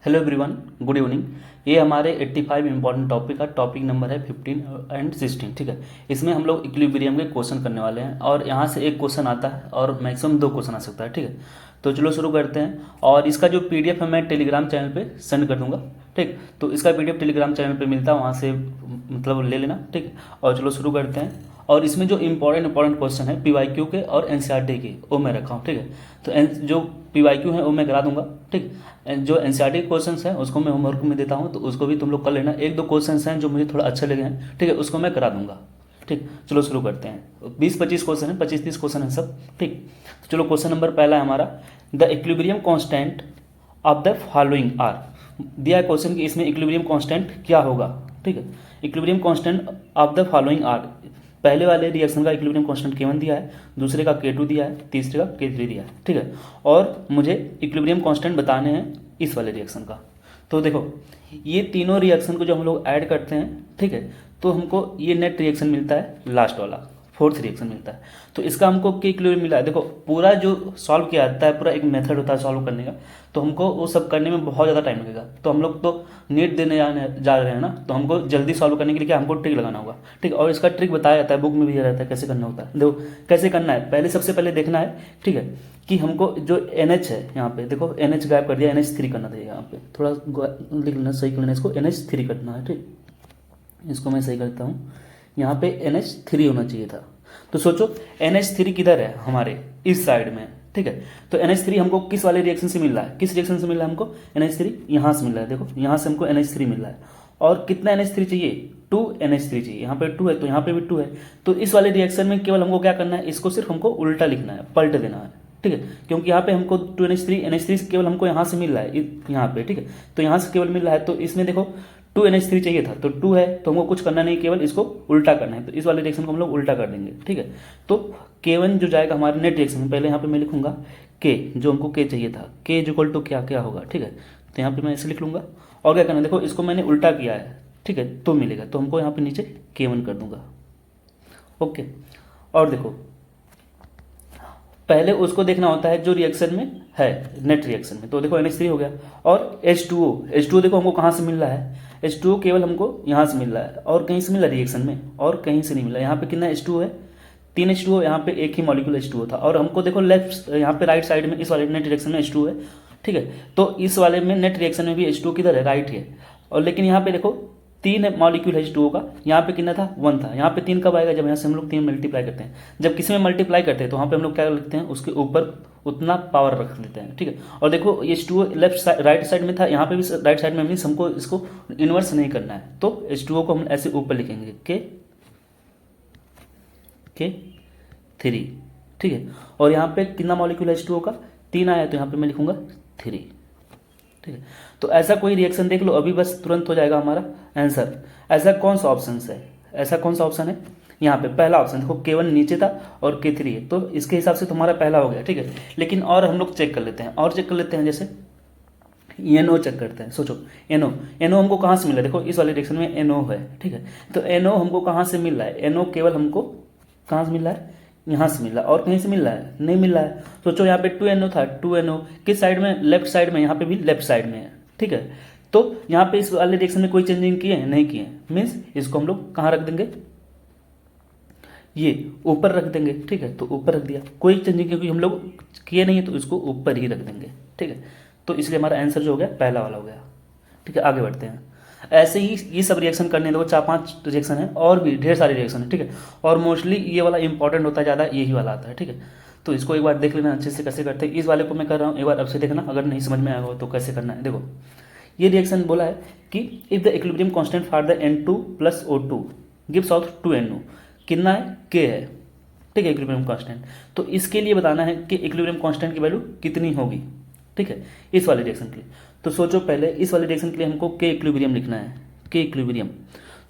Hello everyone, good evening. ये हमारे 85 important topic का टॉपिक नंबर है 15 एंड 16। ठीक है, इसमें हम लोग इक्विलिब्रियम के क्वेश्चन करने वाले हैं और यहाँ से एक क्वेश्चन आता है और मैक्सिमम 2 क्वेश्चन आ सकता है। ठीक है, तो चलो शुरू करते हैं। और इसका जो पीडीएफ है मैं टेलीग्राम चैनल पे सेंड कर दूंगा। ठीक, तो इसका पीडीएफ टेलीग्राम चैनल पे मिलता है, वहाँ से मतलब ले लेना। ठीक, और चलो शुरू करते हैं। और इसमें जो इंपॉर्टेंट क्वेश्चन है पीवाईक्यू के और एनसीईआरटी के वो मैं रखा हूँ। ठीक है, तो जो पीवाईक्यू है वो मैं करा दूंगा। ठीक, जो एनसीईआरटी क्वेश्चन है उसको मैं होमवर्क में देता हूँ, तो उसको भी तुम लोग कर लेना। 1-2 क्वेश्चन हैं जो मुझे थोड़ा अच्छे लगे हैं, ठीक है, उसको मैं करा दूंगा। ठीक, चलो शुरू करते हैं। 20-25 क्वेश्चन है, 25-30 क्वेश्चन है सब। ठीक, तो चलो क्वेश्चन नंबर पहला है हमारा, the equilibrium constant of the following are. दिया है क्वेश्चन कि इसमें इक्विलिब्रियम कांस्टेंट क्या होगा। ठीक है, equilibrium constant of the following are. पहले वाले रिएक्शन का इक्विलिब्रियम कांस्टेंट K1 दिया है, दूसरे का K2 दिया है, तीसरे का K3 दिया है। ठीक है, और मुझे इक्विलिब्रियम कांस्टेंट बताने हैं इस वाले रिएक्शन का। तो देखो, ये तीनों रिएक्शन को जो हम लोग ऐड करते हैं, ठीक है, तो हमको ये नेट रिएक्शन मिलता है, लास्ट वाला फोर्थ रिएक्शन मिलता है। तो इसका हमको के इक्विलिब्रियम मिला है। देखो, पूरा जो सॉल्व किया जाता है, पूरा एक मेथड होता है सॉल्व करने का, तो हमको वो सब करने में बहुत ज़्यादा टाइम लगेगा। तो हम लोग तो नीट देने जा रहे हैं ना, तो हमको जल्दी सॉल्व करने के लिए क्या हमको ट्रिक लगाना होगा। ठीक, और इसका ट्रिक बताया जाता है, बुक में भी दिया रहता है कैसे करना होता है। देखो कैसे करना है, पहले सबसे पहले देखना है, ठीक है, कि हमको जो NH है यहाँ पे, देखो NH गायब कर दिया, NH3 करना था यहाँ पे, थोड़ा लिख लेना, सही कर लेना, इसको NH3 करना है। ठीक, इसको मैं सही करता हूँ, यहाँ पे NH3 होना चाहिए था। तो सोचो NH3 किधर है, हमारे इस साइड में। ठीक है, तो NH3 हमको किस वाले रिएक्शन से मिल रहा है, किस रिएक्शन से मिल रहा है हमको, NH3 यहाँ से मिल रहा है। देखो यहाँ से हमको NH3 मिल रहा है, और कितना NH3 चाहिए, 2 NH3 चाहिए। यहाँ पे 2 है तो यहाँ पे भी 2 है। तो इस वाले रिएक्शन में केवल हमको क्या करना है, इसको सिर्फ हमको उल्टा लिखना है, पलट देना है। ठीक है, क्योंकि यहाँ पे हमको 2 NH3 केवल हमको यहाँ से मिल रहा है, यहाँ पे। ठीक है, तो यहाँ से केवल मिल रहा है, तो इसमें देखो 2 NH3 चाहिए था, तो 2 है, तो हमको कुछ करना नहीं, केवल इसको उल्टा करना है। तो इस वाले रिएक्शन को हम लोग उल्टा कर देंगे। ठीक है, तो K1 जो जाएगा हमारे नेट रिएक्शन में, पहले यहाँ पे मैं लिखूंगा K, जो हमको K चाहिए था, K इज इक्वल टू क्या क्या होगा। ठीक है, तो यहाँ पे मैं इसे लिख लूंगा, और क्या करना, देखो इसको मैंने उल्टा किया है। ठीक है, तो मिलेगा, तो हमको यहाँ पे नीचे K1 कर दूंगा। ओके, और देखो पहले उसको देखना होता है जो रिएक्शन में है, नेट रिएक्शन में। तो देखो NH3 हो गया, और H2O देखो हमको कहाँ से मिल रहा है, H2O केवल हमको यहाँ से मिल रहा है, और कहीं से मिल रहा है रिएक्शन में, और कहीं से नहीं मिल रहा है। यहाँ पे कितना H2O है, 3 H2O, यहाँ पे एक ही मॉलिक्यूल H2O था, और हमको देखो लेफ्ट यहाँ पे राइट साइड में इस वाले नेट रिएक्शन में H2O है। ठीक है, तो इस वाले में नेट रिएक्शन में भी H2O किधर है, राइट है। और लेकिन यहाँ पे देखो 3 मॉलिक्यूल H2O का, यहाँ पे कितना था, 1 था। यहाँ पे 3 कब आएगा, जब यहाँ से हम लोग 3 मल्टीप्लाई करते हैं। जब किसी में मल्टीप्लाई करते हैं तो वहाँ पे हम लोग क्या लिखते हैं, उसके ऊपर उतना पावर रख देते हैं। ठीक है, और देखो H2O left side right side में था, यहाँ पे भी राइट साइड में, मीन्स हमको इसको इन्वर्स नहीं करना है, तो H2O को हम ऐसे ऊपर लिखेंगे K3। ठीक है, और यहाँ पे कितना मॉलिक्यूल H2O का, 3 आया, तो यहाँ पे मैं लिखूंगा 3। ठीक है, तो ऐसा कोई रिएक्शन देख लो, अभी बस तुरंत हो जाएगा हमारा आंसर। ऐसा कौन सा ऑप्शन है, ऐसा कौन सा ऑप्शन है, यहाँ पे पहला ऑप्शन। देखो K1 नीचे था और K3 है, तो इसके हिसाब से तुम्हारा पहला हो गया। ठीक है, लेकिन और हम लोग चेक कर लेते हैं, जैसे NO चेक करते हैं। सोचो NO हमको कहाँ से मिला, देखो इस वाले रिएक्शन में NO है। ठीक है, तो NO हमको कहाँ से मिल रहा है, NO केवल हमको कहाँ से मिल रहा है, यहाँ से मिल रहा है, और कहीं से मिल रहा है, नहीं मिल रहा है। सोचो यहाँ पे 2NO था, 2NO किस साइड में, लेफ्ट साइड में, यहाँ पे भी लेफ्ट साइड में है। ठीक है, तो यहाँ पे इस वाले रिएक्शन में कोई चेंजिंग किए हैं, नहीं किए हैं, मीन्स इसको हम लोग कहाँ रख देंगे, ये ऊपर रख देंगे। ठीक है, तो ऊपर रख दिया, कोई चेंजिंग क्योंकि हम लोग किए नहीं है, तो इसको ऊपर ही रख देंगे। ठीक है, तो इसलिए हमारा आंसर जो हो गया पहला वाला हो गया। ठीक है, आगे बढ़ते हैं। ऐसे ही ये सब रिएक्शन करने दो, 4-5 रिएक्शन है, और भी ढेर सारे रिएक्शन है। ठीक है, और मोस्टली ये वाला इंपॉर्टेंट होता है ज़्यादा, यही वाला आता है। ठीक है, तो इसको एक बार देख लेना अच्छे से कैसे करते हैं। इस वाले को मैं कर रहा हूँ, एक बार अब से देखना, अगर नहीं समझ में आया हो तो कैसे करना है। देखो ये रिएक्शन बोला है कि if the equilibrium constant for the N2 + O2 gives out 2NO, कितना है, K है। ठीक है, इक्विलिब्रियम कांस्टेंट, तो इसके लिए बताना है कि इक्विलिब्रियम कांस्टेंट की वैल्यू कितनी होगी। ठीक है, इस वाले रिएक्शन के लिए। तो सोचो पहले इस वाले रिएक्शन के लिए हमको K इक्विलिब्रियम लिखना है, K इक्विलिब्रियम।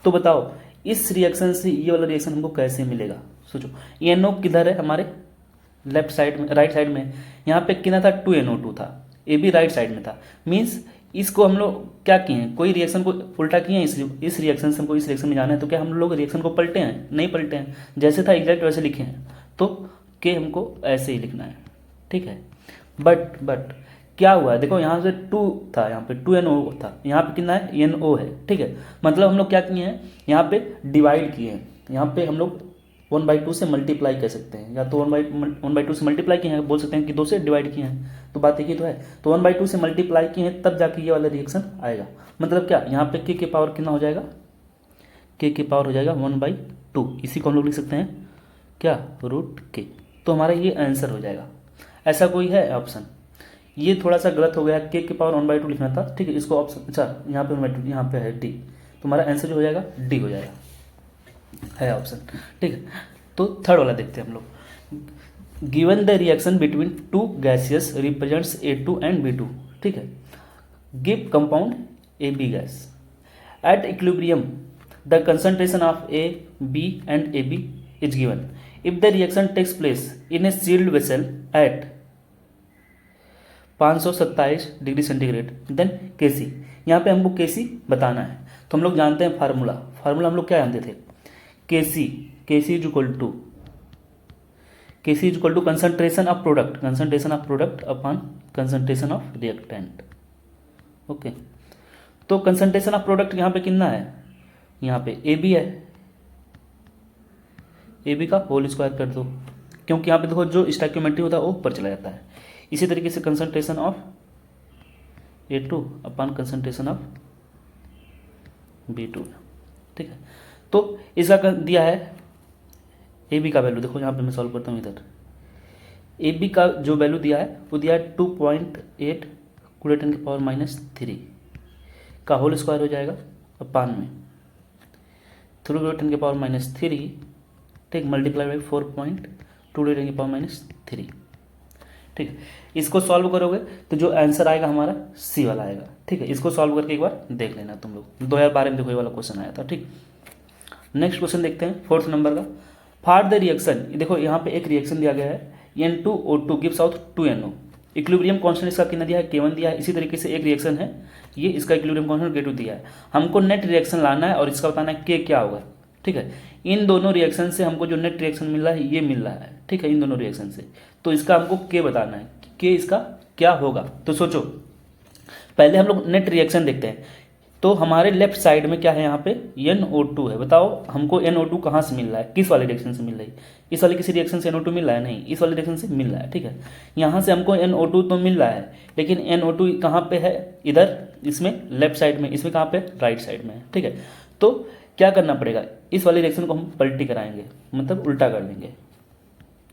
तो बताओ इस रिएक्शन से ये वाला रिएक्शन हमको कैसे मिलेगा। सोचो NO किधर है, हमारे लेफ्ट साइड में, राइट साइड में। यहाँ पे कितना था, 2NO2 था, ये भी राइट साइड में था। मीन्स इसको हम लोग क्या किए हैं, कोई रिएक्शन को उल्टा किए हैं, इस रिएक्शन से हमको इस रिएक्शन में जाना है, तो क्या हम लोग रिएक्शन को पलटे हैं, नहीं पलटे हैं, जैसे था एग्जैक्ट वैसे लिखे हैं। तो K हमको ऐसे ही लिखना है। ठीक है, बट क्या हुआ है, देखो यहाँ से 2 था, यहाँ पे 2NO था, यहाँ पे कितना है NO है, ठीक है। मतलब हम लोग क्या किए हैं, यहाँ पे डिवाइड किए हैं, यहाँ पे हम लोग 1/2 से मल्टीप्लाई कर सकते हैं, या तो 1/2 से मल्टीप्लाई किए हैं, बोल सकते हैं कि 2 से डिवाइड किए हैं, तो बात एक ही तो है। तो 1/2 से मल्टीप्लाई किए हैं तब जाके ये वाला रिएक्शन आएगा। मतलब क्या, यहाँ पे के पावर कितना हो जाएगा, के पावर हो जाएगा 1/2, इसी को हम लोग लिख सकते हैं क्या, √k। तो हमारा ये आंसर हो जाएगा। ऐसा कोई है ऑप्शन, ये थोड़ा सा गलत हो गया, के पावर 1/2 लिखना था, ठीक है। इसको ऑप्शन, अच्छा यहाँ पे 1/2, यहाँ पे है डी, तो हमारा आंसर जो हो जाएगा डी हो जाएगा, है ऑप्शन, ठीक है। तो थर्ड वाला देखते हैं हम लोग। Given the reaction between 2 gases represents A2 and B2, ठीक है। Give compound AB gas at equilibrium the concentration of A, B and AB is given if the reaction takes place in a sealed vessel at 527 degree centigrade then Kc। यहाँ पे हमको Kc बताना है, तो हम लोग जानते हैं फार्मूला हम लोग क्या जानते थे, Kc is equal to concentration of product upon concentration of reactant, okay. तो कंसंट्रेशन ऑफ प्रोडक्ट यहाँ पे कितना है, यहाँ पे AB है, AB का होल स्क्वायर कर दो, क्योंकि यहाँ पे देखो जो स्टोइकियोमेट्री होता है वो ऊपर चला जाता है। इसी तरीके से concentration of A2 upon concentration of B2, ठीक है। तो इसका दिया है AB का वैल्यू, देखो यहाँ पे मैं सॉल्व करता हूँ, इधर AB का जो वैल्यू दिया है वो दिया है 2.8 × 10⁻³ का होल स्क्वायर हो जाएगा अपान में 3 × 10⁻³, ठीक, मल्टीप्लाई बाई 4.2 × 10⁻³, ठीक है। इसको सॉल्व करोगे तो जो आंसर आएगा हमारा सी वाला आएगा, ठीक है। इसको सॉल्व करके एक बार देख लेना तुम लोग, 2012 में देखो ये वाला क्वेश्चन आया था, ठीक। नेक्स्ट क्वेश्चन देखते हैं 4th नंबर का। फार द रिएक्शन, देखो यहाँ पे एक रिएक्शन दिया गया है, N2O2 gives out 2NO। Equilibrium constant इसका कितना दिया है, K1 दिया है। इसी तरीके से एक रिएक्शन है, ये इसका इक्विलिब्रियम कांस्टेंट K2 दिया है। हमको नेट रिएक्शन लाना है और इसका बताना है K क्या होगा, ठीक है। इन दोनों रिएक्शन से हमको जो नेट रिएक्शन मिल रहा है ये मिल रहा है, ठीक है, इन दोनों रिएक्शन से। तो इसका हमको K बताना है, K इसका क्या होगा। तो सोचो, पहले हम लोग नेट रिएक्शन देखते हैं। तो हमारे लेफ्ट साइड में क्या है, यहाँ पे NO2 है। बताओ हमको NO2 कहाँ से मिल रहा है, किस वाले रिएक्शन से मिल रही है, इस वाले किसी रिएक्शन से NO2 मिल रहा है, नहीं, इस वाले रिएक्शन से मिल रहा है, ठीक है। यहाँ से हमको NO2 तो मिल रहा है, लेकिन NO2 कहाँ पे है, इधर, इसमें लेफ्ट साइड में, इसमें कहाँ पे, राइट साइड में है, ठीक है। तो क्या करना पड़ेगा, इस वाले रिएक्शन को हम पलटी कराएंगे, मतलब उल्टा कर देंगे,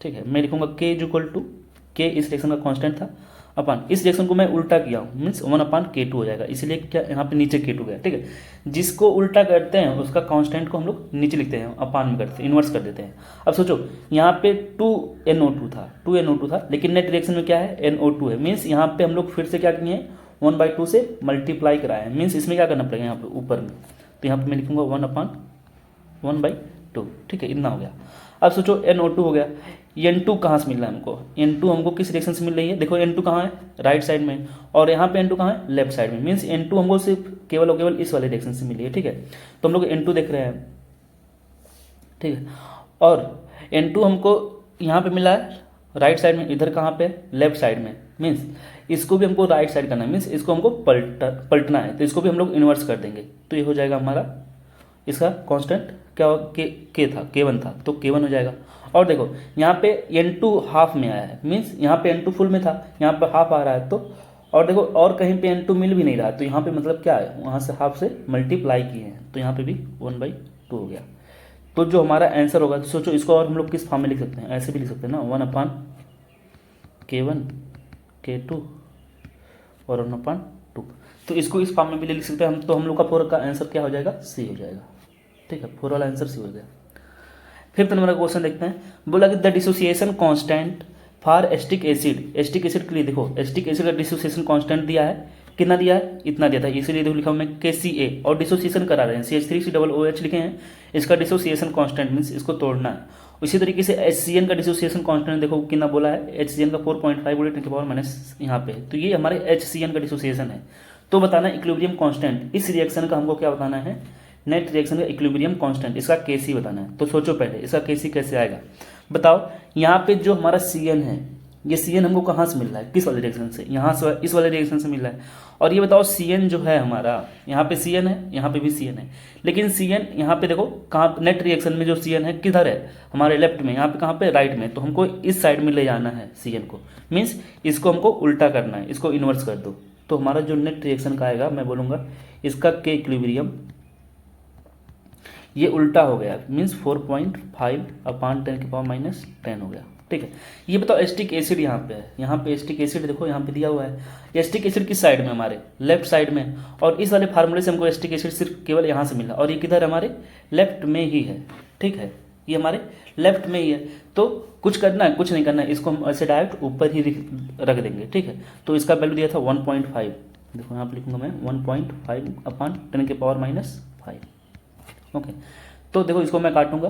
ठीक है। मैं लिखूंगा K is equal to, K इस रिएक्शन का कांस्टेंट था, अपान इस रिएक्शन को मैं उल्टा किया हूँ, मीन्स 1/K2 हो जाएगा, इसलिए क्या यहाँ पे नीचे K2 गया, ठीक है। जिसको उल्टा करते हैं उसका कांस्टेंट को हम लोग नीचे लिखते हैं, अपान में करते हैं, इन्वर्स कर देते हैं। अब सोचो यहाँ पे 2NO2 था, लेकिन नेट रिएक्शन में क्या है, NO2 है, मीन्स यहाँ पे हम लोग फिर से क्या किए हैं, 1/2 से मल्टीप्लाई कराए हैं, मीन्स इसमें क्या करना पड़ेगा, यहाँ पे ऊपर में, तो यहाँ पे मैं लिखूंगा 1/1/2, ठीक है, इतना हो गया। अब सोचो NO2 हो गया, N2 कहाँ से मिल रहा है हमको, N2 हमको किस रिएक्शन से मिल रही है, देखो N2 कहाँ है, राइट साइड में, और यहाँ पे N2 कहाँ है, लेफ्ट साइड में, मीन्स N2 हमको सिर्फ केवल और केवल इस वाले रिएक्शन से मिली है, ठीक है। तो हम लोग N2 देख रहे हैं, ठीक है, और N2 हमको यहाँ पे मिला है राइट साइड में, इधर कहाँ पे, लेफ्ट साइड में, मीन्स इसको भी हमको राइट साइड करना है, मीन्स इसको हमको पलटना है, तो इसको भी हम लोग इन्वर्स कर देंगे। तो ये हो जाएगा हमारा, इसका कांस्टेंट क्या, के था, K1 था, तो K1 हो जाएगा। और देखो यहाँ पे N2 हाफ में आया है, मीन्स यहाँ पे N2 फुल में था, यहाँ पे हाफ आ रहा है, तो और देखो और कहीं पे N2 मिल भी नहीं रहा, तो यहाँ पे मतलब क्या है, वहाँ से हाफ से मल्टीप्लाई किए हैं, तो यहाँ पे भी 1/2 हो गया। तो जो हमारा आंसर होगा, सोचो इसको और हम लोग किस फॉर्म में लिख सकते हैं, ऐसे भी लिख सकते हैं ना, 1/K1 K2 और 1/2। तो इसको इस फॉर्म में भी लिख सकते हैं हम, तो हम लोग का 4 का आंसर क्या हो जाएगा, सी हो जाएगा, ठीक है। 4 वाला आंसर सी हो गया। 5th नंबर का क्वेश्चन देखते हैं। बोला कि the dissociation constant for acetic acid के लिए, देखो एस्टिक एसिड का डिसोसिएशन कांस्टेंट दिया है, कितना दिया है, इतना दिया था, इसीलिए देखो लिखा हूं मैं KCa, और डिसोसिएशन करा रहे हैं, CH3COOH लिखे हैं, इसका डिसोसिएशन कांस्टेंट मीन्स इसको तोड़ना है। इसी तरीके से HCN का डिसोसिएशन कांस्टेंट देखो कितना बोला है, HCN का 4.5 यहाँ पे, तो ये हमारे HCN का डिसोसिएशन है। तो बताना इक्विलिब्रियम कांस्टेंट, इस रिएक्शन का हमको क्या बताना है, नेट रिएक्शन का इक्विलिब्रियम कांस्टेंट, इसका Kc बताना है। तो सोचो पहले इसका Kc कैसे आएगा, बताओ। यहाँ पे जो हमारा Cn है ये सी एन हमको कहाँ से मिल रहा है, किस वाले रिएक्शन से, यहाँ से इस वाले रिएक्शन से मिल रहा है। और ये बताओ सी एन जो है हमारा, यहाँ पे सी एन है, यहाँ पे भी सी एन है, लेकिन सी एन यहाँ पे देखो कहाँ नेट रिएक्शन में जो सी एन है किधर है, हमारे लेफ्ट में, यहाँ पे कहाँ पे, राइट में। तो हमको इस साइड में ले जाना है सी एन को, मीन्स इसको हमको उल्टा करना है, इसको इन्वर्स कर दो। तो हमारा जो नेट रिएक्शन का आएगा, मैं बोलूँगा इसका के इक्विलिब्रियम ये उल्टा हो गया, मीन्स 4.5/10⁻⁻10 हो गया। ठीक है, ये बताओ एस्टिक एसिड यहाँ पे है, यहाँ पे एस्टिक एसिड देखो यहाँ पे दिया हुआ है। एस्टिक एसिड किस साइड में, हमारे लेफ्ट साइड में। और इस वाले फार्मूले से हमको एस्टिक एसिड सिर्फ केवल यहाँ से मिला, और ये किधर हमारे लेफ्ट में ही है। ठीक है, ये हमारे लेफ्ट में ही है। तो कुछ करना है, कुछ नहीं करना है, इसको हम ऐसे डायरेक्ट ऊपर ही रख देंगे। ठीक है, तो इसका वैल्यू दिया था 1.5, देखो यहाँ पे लिखूंगा मैं 1.5/10⁻⁵। ओके, तो देखो इसको मैं काटूंगा,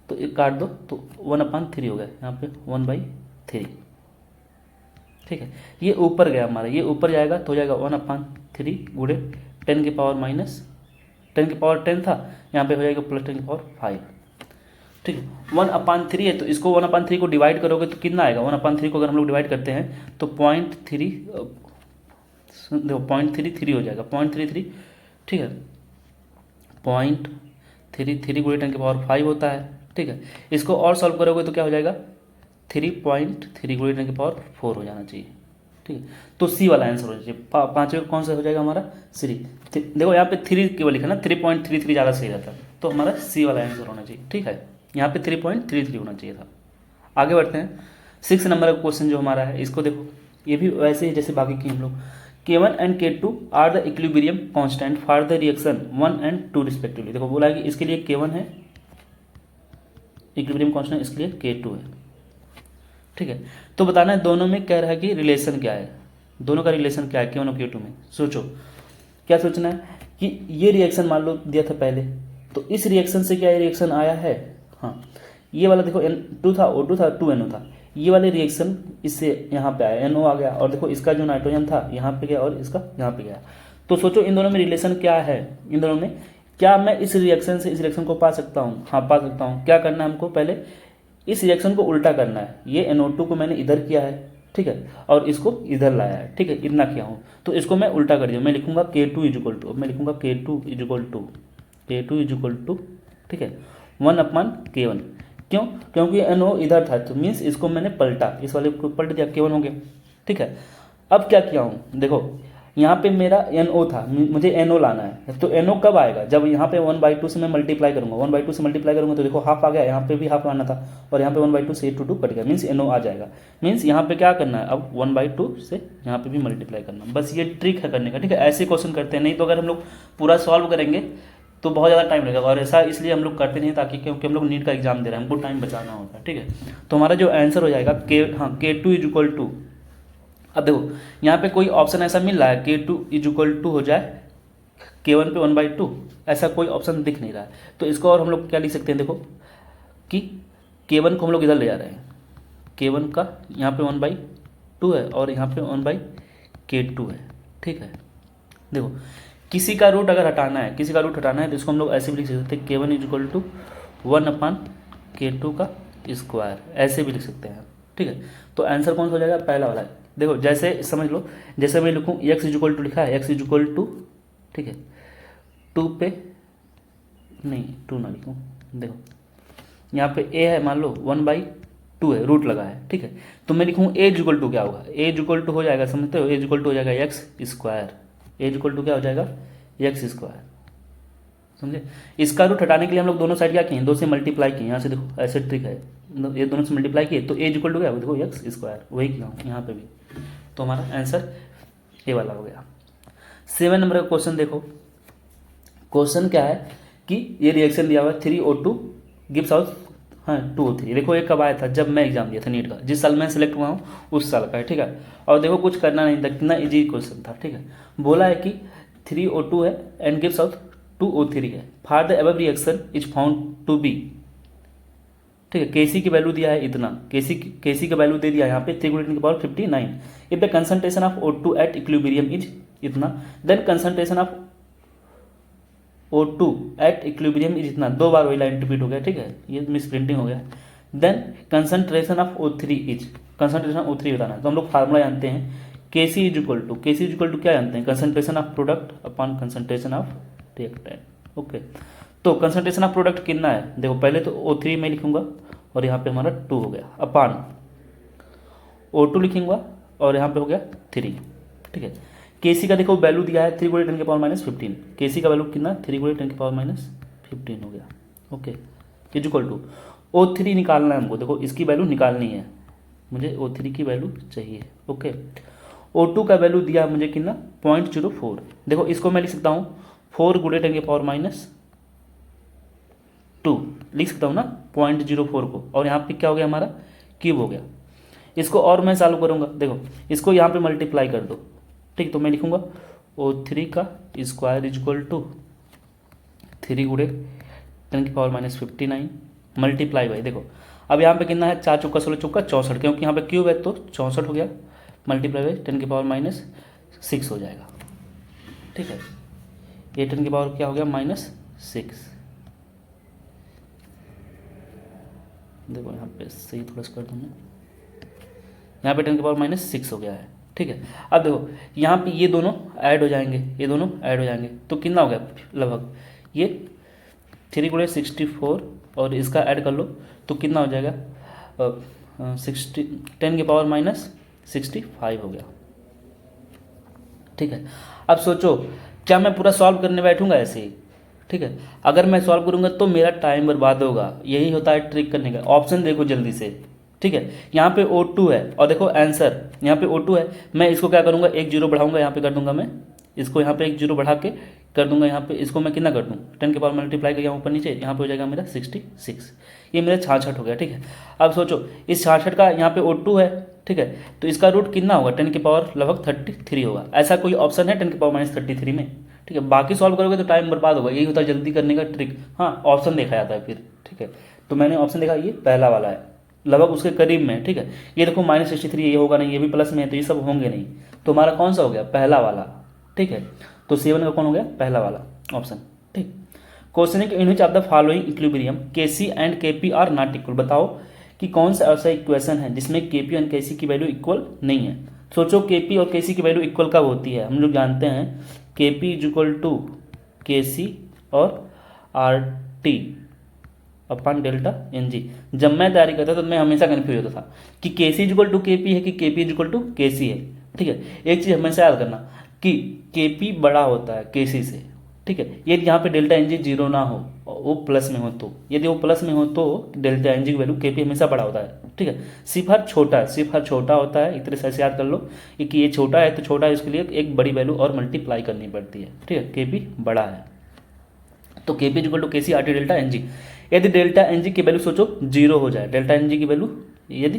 तो एक काट दो तो 1/3 हो गया, यहाँ पे 1/3। ठीक है, ये ऊपर गया हमारा, ये ऊपर जाएगा तो हो जाएगा 1/3 गुणे 10 था, यहाँ पे हो जाएगा +10⁵। ठीक है, 1/3 है, तो इसको 1/3 को डिवाइड करोगे तो कितना आएगा, 1/3 को अगर हम लोग डिवाइड करते हैं तो 0.3, देखो 0.33 हो जाएगा, 0.33। ठीक है, 0.33 गुणे 10⁵ होता है। ठीक है, इसको और सॉल्व करोगे तो क्या हो जाएगा, 3.3 गुणे 10⁴ हो जाना चाहिए। ठीक है, तो सी वाला आंसर होना चाहिए। पाँचवें कौन सा हो जाएगा हमारा, सी। देखो यहाँ पे 3 केवल लिखा ना, 3.33 ज़्यादा सही रहता, तो हमारा सी वाला आंसर होना चाहिए। ठीक है, यहाँ पे 3.33 होना चाहिए था। आगे बढ़ते हैं, 6 नंबर का क्वेश्चन जो हमारा है, इसको देखो, ये भी वैसे ही जैसे बाकी की हम लोग। K1 and K2 are the equilibrium constant for the reaction 1 and 2 respectively. देखो बोला है कि इसके लिए K1 है इक्विलिब्रियम कांस्टेंट, इसके लिए K2 है। ठीक है, तो बताना है दोनों में, कह रहा है कि रिलेशन क्या है, दोनों का रिलेशन क्या है K1 और K2 में। सोचो क्या सोचना है कि ये रिएक्शन मान लो दिया था पहले, तो इस रिएक्शन से क्या ये रिएक्शन आया है, हाँ ये वाला देखो N2 था, O2 था, 2NO था, ये वाले रिएक्शन इससे यहाँ पे आया, NO आ गया, और देखो इसका जो नाइट्रोजन था यहाँ पे गया और इसका यहाँ पे गया। तो सोचो इन दोनों में रिलेशन क्या है, इन दोनों में क्या मैं इस रिएक्शन से इस रिएक्शन को पा सकता हूँ, हाँ पा सकता हूँ। क्या करना है हमको, पहले इस रिएक्शन को उल्टा करना है। ये NO2 को मैंने इधर किया है, ठीक है, और इसको इधर लाया है, ठीक है, इतना किया हूँ, तो इसको मैं उल्टा कर दिया। मैं लिखूंगा K2 इजिकल टू, मैं लिखूंगा K2 इजिकल टू, ठीक है, 1/K1। क्यों, क्योंकि NO इधर था, तो मीन्स इसको मैंने पलटा, इस वाले को पलट दिया, K1 हो गया। ठीक है, अब क्या किया हूँ, देखो यहाँ पे मेरा NO था, मुझे NO लाना है, तो NO कब आएगा, जब यहाँ पे 1/2 से मैं मल्टीप्लाई करूँगा, 1/2 से मल्टीप्लाई करूँगा तो देखो हाफ आ गया, यहाँ पे भी हाफ लाना था, और यहाँ पे 1/2 से 8 to 2 कट गया, मीन्स NO आ जाएगा। मीन्स यहाँ पे क्या करना है, अब 1/2 से यहाँ पे भी मल्टीप्लाई करना, बस ये ट्रिक है करने का। ठीक है, ऐसे क्वेश्चन करते हैं, नहीं तो अगर हम लोग पूरा सॉल्व करेंगे तो बहुत ज़्यादा टाइम लगेगा, और ऐसा इसलिए हम लोग करते नहीं, ताकि क्योंकि हम लोग नीट का एग्जाम दे रहे हैं, हमको टाइम बचाना होता है। ठीक है, तो हमारा जो आंसर हो जाएगा K2 इजिकल टू, अब देखो यहाँ पे कोई ऑप्शन ऐसा मिल रहा है K2 इजिकल टू हो जाए K1 पे 1/2, ऐसा कोई ऑप्शन दिख नहीं रहा है। तो इसको और हम लोग क्या लिख सकते हैं, देखो कि K1 को हम लोग इधर ले जा रहे हैं, K1 का यहाँ पे 1/2 है और यहाँ पे 1/K2 है। ठीक है, देखो किसी का रूट अगर हटाना है, किसी का रूट हटाना है तो इसको हम लोग ऐसे भी लिख सकते हैं, K1 इजिकल टू 1/K2 का स्क्वायर, ऐसे भी लिख सकते हैं। ठीक है, तो आंसर कौन सा हो जाएगा, पहला वाला। देखो जैसे समझ लो, जैसे मैं लिखूँ x इजिकल टू लिखा है, x इजिकल टू, ठीक है, 2 पे नहीं 2 ना लिखूँ, देखो यहाँ पे a है, मान लो 1/2 है, रूट लगा है। ठीक है, तो मैं लिखूँ a इजिकल टू क्या होगा, a इजिकल टू हो जाएगा, समझते हो, a इजिकल टू हो जाएगा x square, a equal to क्या हो जाएगा x स्क्वायर, समझे। इसका रूट हटाने के लिए हम लोग दोनों साइड क्या किए, 2 से मल्टीप्लाई किए, यहाँ से देखो ऐसे ट्रिक है, ये दोनों से मल्टीप्लाई किए तो a इजिकल टू क्या देखो x स्क्वायर, वही किया हूँ यहाँ पे भी, तो हमारा आंसर ए वाला हो गया। 7 नंबर का क्वेश्चन देखो, क्वेश्चन क्या है कि ये रिएक्शन दिया हुआ है 3O2 गिव्स आउट 2O3। देखो ये कब आया था, जब मैं एग्जाम दिया था नीट का, जिस साल मैं सेलेक्ट हुआ हूँ उस साल का है। ठीक है, और देखो कुछ करना नहीं था, कितना इजी क्वेश्चन था। ठीक है, बोला है कि 3O2 है एंड गिव्स आउट 2O3 है, for the above reaction is found to be. ठीक है, Kc की वैल्यू दिया है इतना, Kc का वैल्यू दे दिया यहाँ पे 3 × 10⁻59। If the concentration of O2 at equilibrium is इतना, then concentration of O2 at equilibrium is इतना। 2 बार वही लाइन रिपीट हो गया। ठीक है, ये मिस प्रिंटिंग हो गया, then concentration of O3 is, concentration of O3 बताना है। तो हम लोग फार्मूला जानते हैं Kc is equal to, Kc is equal to क्या जानते हैं, concentration of product upon concentration of reactant. Okay, तो कंसंट्रेशन ऑफ प्रोडक्ट कितना है, देखो पहले तो O3 में लिखूंगा और यहाँ पे हमारा 2 हो गया, अपॉन O2 लिखूंगा और यहाँ पे हो गया 3। ठीक है, Kc का देखो वैल्यू दिया है 3 × 10⁻15, Kc का वैल्यू कितना 3 × 10⁻15 हो गया। Okay, is equal to O3 निकालना है हमको, देखो इसकी वैल्यू निकालनी है मुझे, O3 की वैल्यू चाहिए। ओके, O2 का वैल्यू दिया है मुझे कितना 0.04, देखो इसको मैं लिख सकता हूँ 4 × 10⁻2 लिख सकता हूँ ना 0.04 को, और यहाँ पे क्या हो गया हमारा क्यूब हो गया। इसको और मैं सॉल्व करूँगा, देखो इसको यहाँ पे मल्टीप्लाई कर दो। ठीक, तो मैं लिखूँगा O3 का square is equal to 3 × 10⁻59 multiply by, देखो अब यहाँ पे कितना है 4 चौका 16 चौका 64, क्योंकि यहाँ पे क्यूब है तो 64 हो गया, मल्टीप्लाई बाई 10⁻6 हो जाएगा। ठीक है, ये 10 की पावर क्या हो गया -6। देखो यहाँ पे सही थोड़ा सा कर दूँ मैं, यहाँ पे 10 की पावर -6 हो गया है। ठीक है, अब देखो यहाँ पे ये दोनों ऐड हो जाएंगे, ये दोनों ऐड हो जाएंगे, तो कितना हो गया लगभग ये 3 × 64 और इसका ऐड कर लो तो कितना हो जाएगा 10 की पावर -65 हो गया। ठीक है, अब सोचो क्या मैं पूरा सॉल्व करने बैठूंगा ऐसे ही। ठीक है, अगर मैं सॉल्व करूंगा तो मेरा टाइम बर्बाद होगा, यही होता है ट्रिक करने का। ऑप्शन देखो जल्दी से। ठीक है, यहाँ पे O2 है और देखो आंसर यहाँ पे O2 है, मैं इसको क्या करूँगा 1 0 बढ़ाऊंगा, यहाँ पे कर दूंगा मैं इसको यहाँ पे 1 0 बढ़ा के कर दूंगा, यहाँ पे इसको मैं कितना कर दूँ 10 के पावर मल्टीप्लाई करके ऊपर नीचे, यहाँ पे हो जाएगा मेरा 66, ये मेरा 66 हो गया। ठीक है, अब सोचो इस 66 का यहाँ पे O2 है। ठीक है, तो इसका रूट कितना होगा 10 की पावर लगभग 33 होगा। ऐसा कोई ऑप्शन है 10 की पावर -33 में। ठीक है, बाकी सॉल्व करोगे तो टाइम बर्बाद होगा, यही होता है जल्दी करने का ट्रिक। हाँ, ऑप्शन देखा जाता है फिर। ठीक है, तो मैंने ऑप्शन देखा ये पहला वाला है, लगभग उसके करीब में। ठीक है, ये देखो -63 ये होगा नहीं, ये भी प्लस में है तो ये सब होंगे नहीं, तो हमारा कौन सा हो गया पहला वाला। ठीक है, तो 7 का कौन हो गया पहला वाला ऑप्शन। ठीक, क्वेश्चन है कि in which of the following equilibrium Kc and Kp are not equal, बताओ कि कौन सा ऐसा इक्वेशन है जिसमें Kp एंड Kc की वैल्यू इक्वल नहीं है। सोचो Kp और Kc की वैल्यू इक्वल कब होती है, हम लोग जानते हैं Kp is equal to Kc और RT अपन डेल्टा Ng। जब मैं तैयारी करता था तो मैं हमेशा कन्फ्यूज होता था कि Kc is equal to Kp है कि Kp is equal to Kc है। ठीक है, एक चीज़ हमेशा याद करना कि Kp बड़ा होता है Kc से। ठीक है, यदि यहाँ पे डेल्टा Ng 0 ना हो, वो प्लस में हो तो, यदि वो प्लस में हो तो डेल्टा Ng की वैल्यू Kp हमेशा बड़ा होता है। ठीक है, सिर्फ हर छोटा है, सिर्फ हर छोटा होता है, एक तरह से ऐसे याद कर लो कि ये छोटा है तो छोटा है, इसके लिए एक बड़ी वैल्यू और मल्टीप्लाई करनी पड़ती है। ठीक है, Kp बड़ा है तो Kp is equal to Kc RT delta Ng। यदि डेल्टा Ng की वैल्यू सोचो 0 हो जाए, डेल्टा Ng की वैल्यू यदि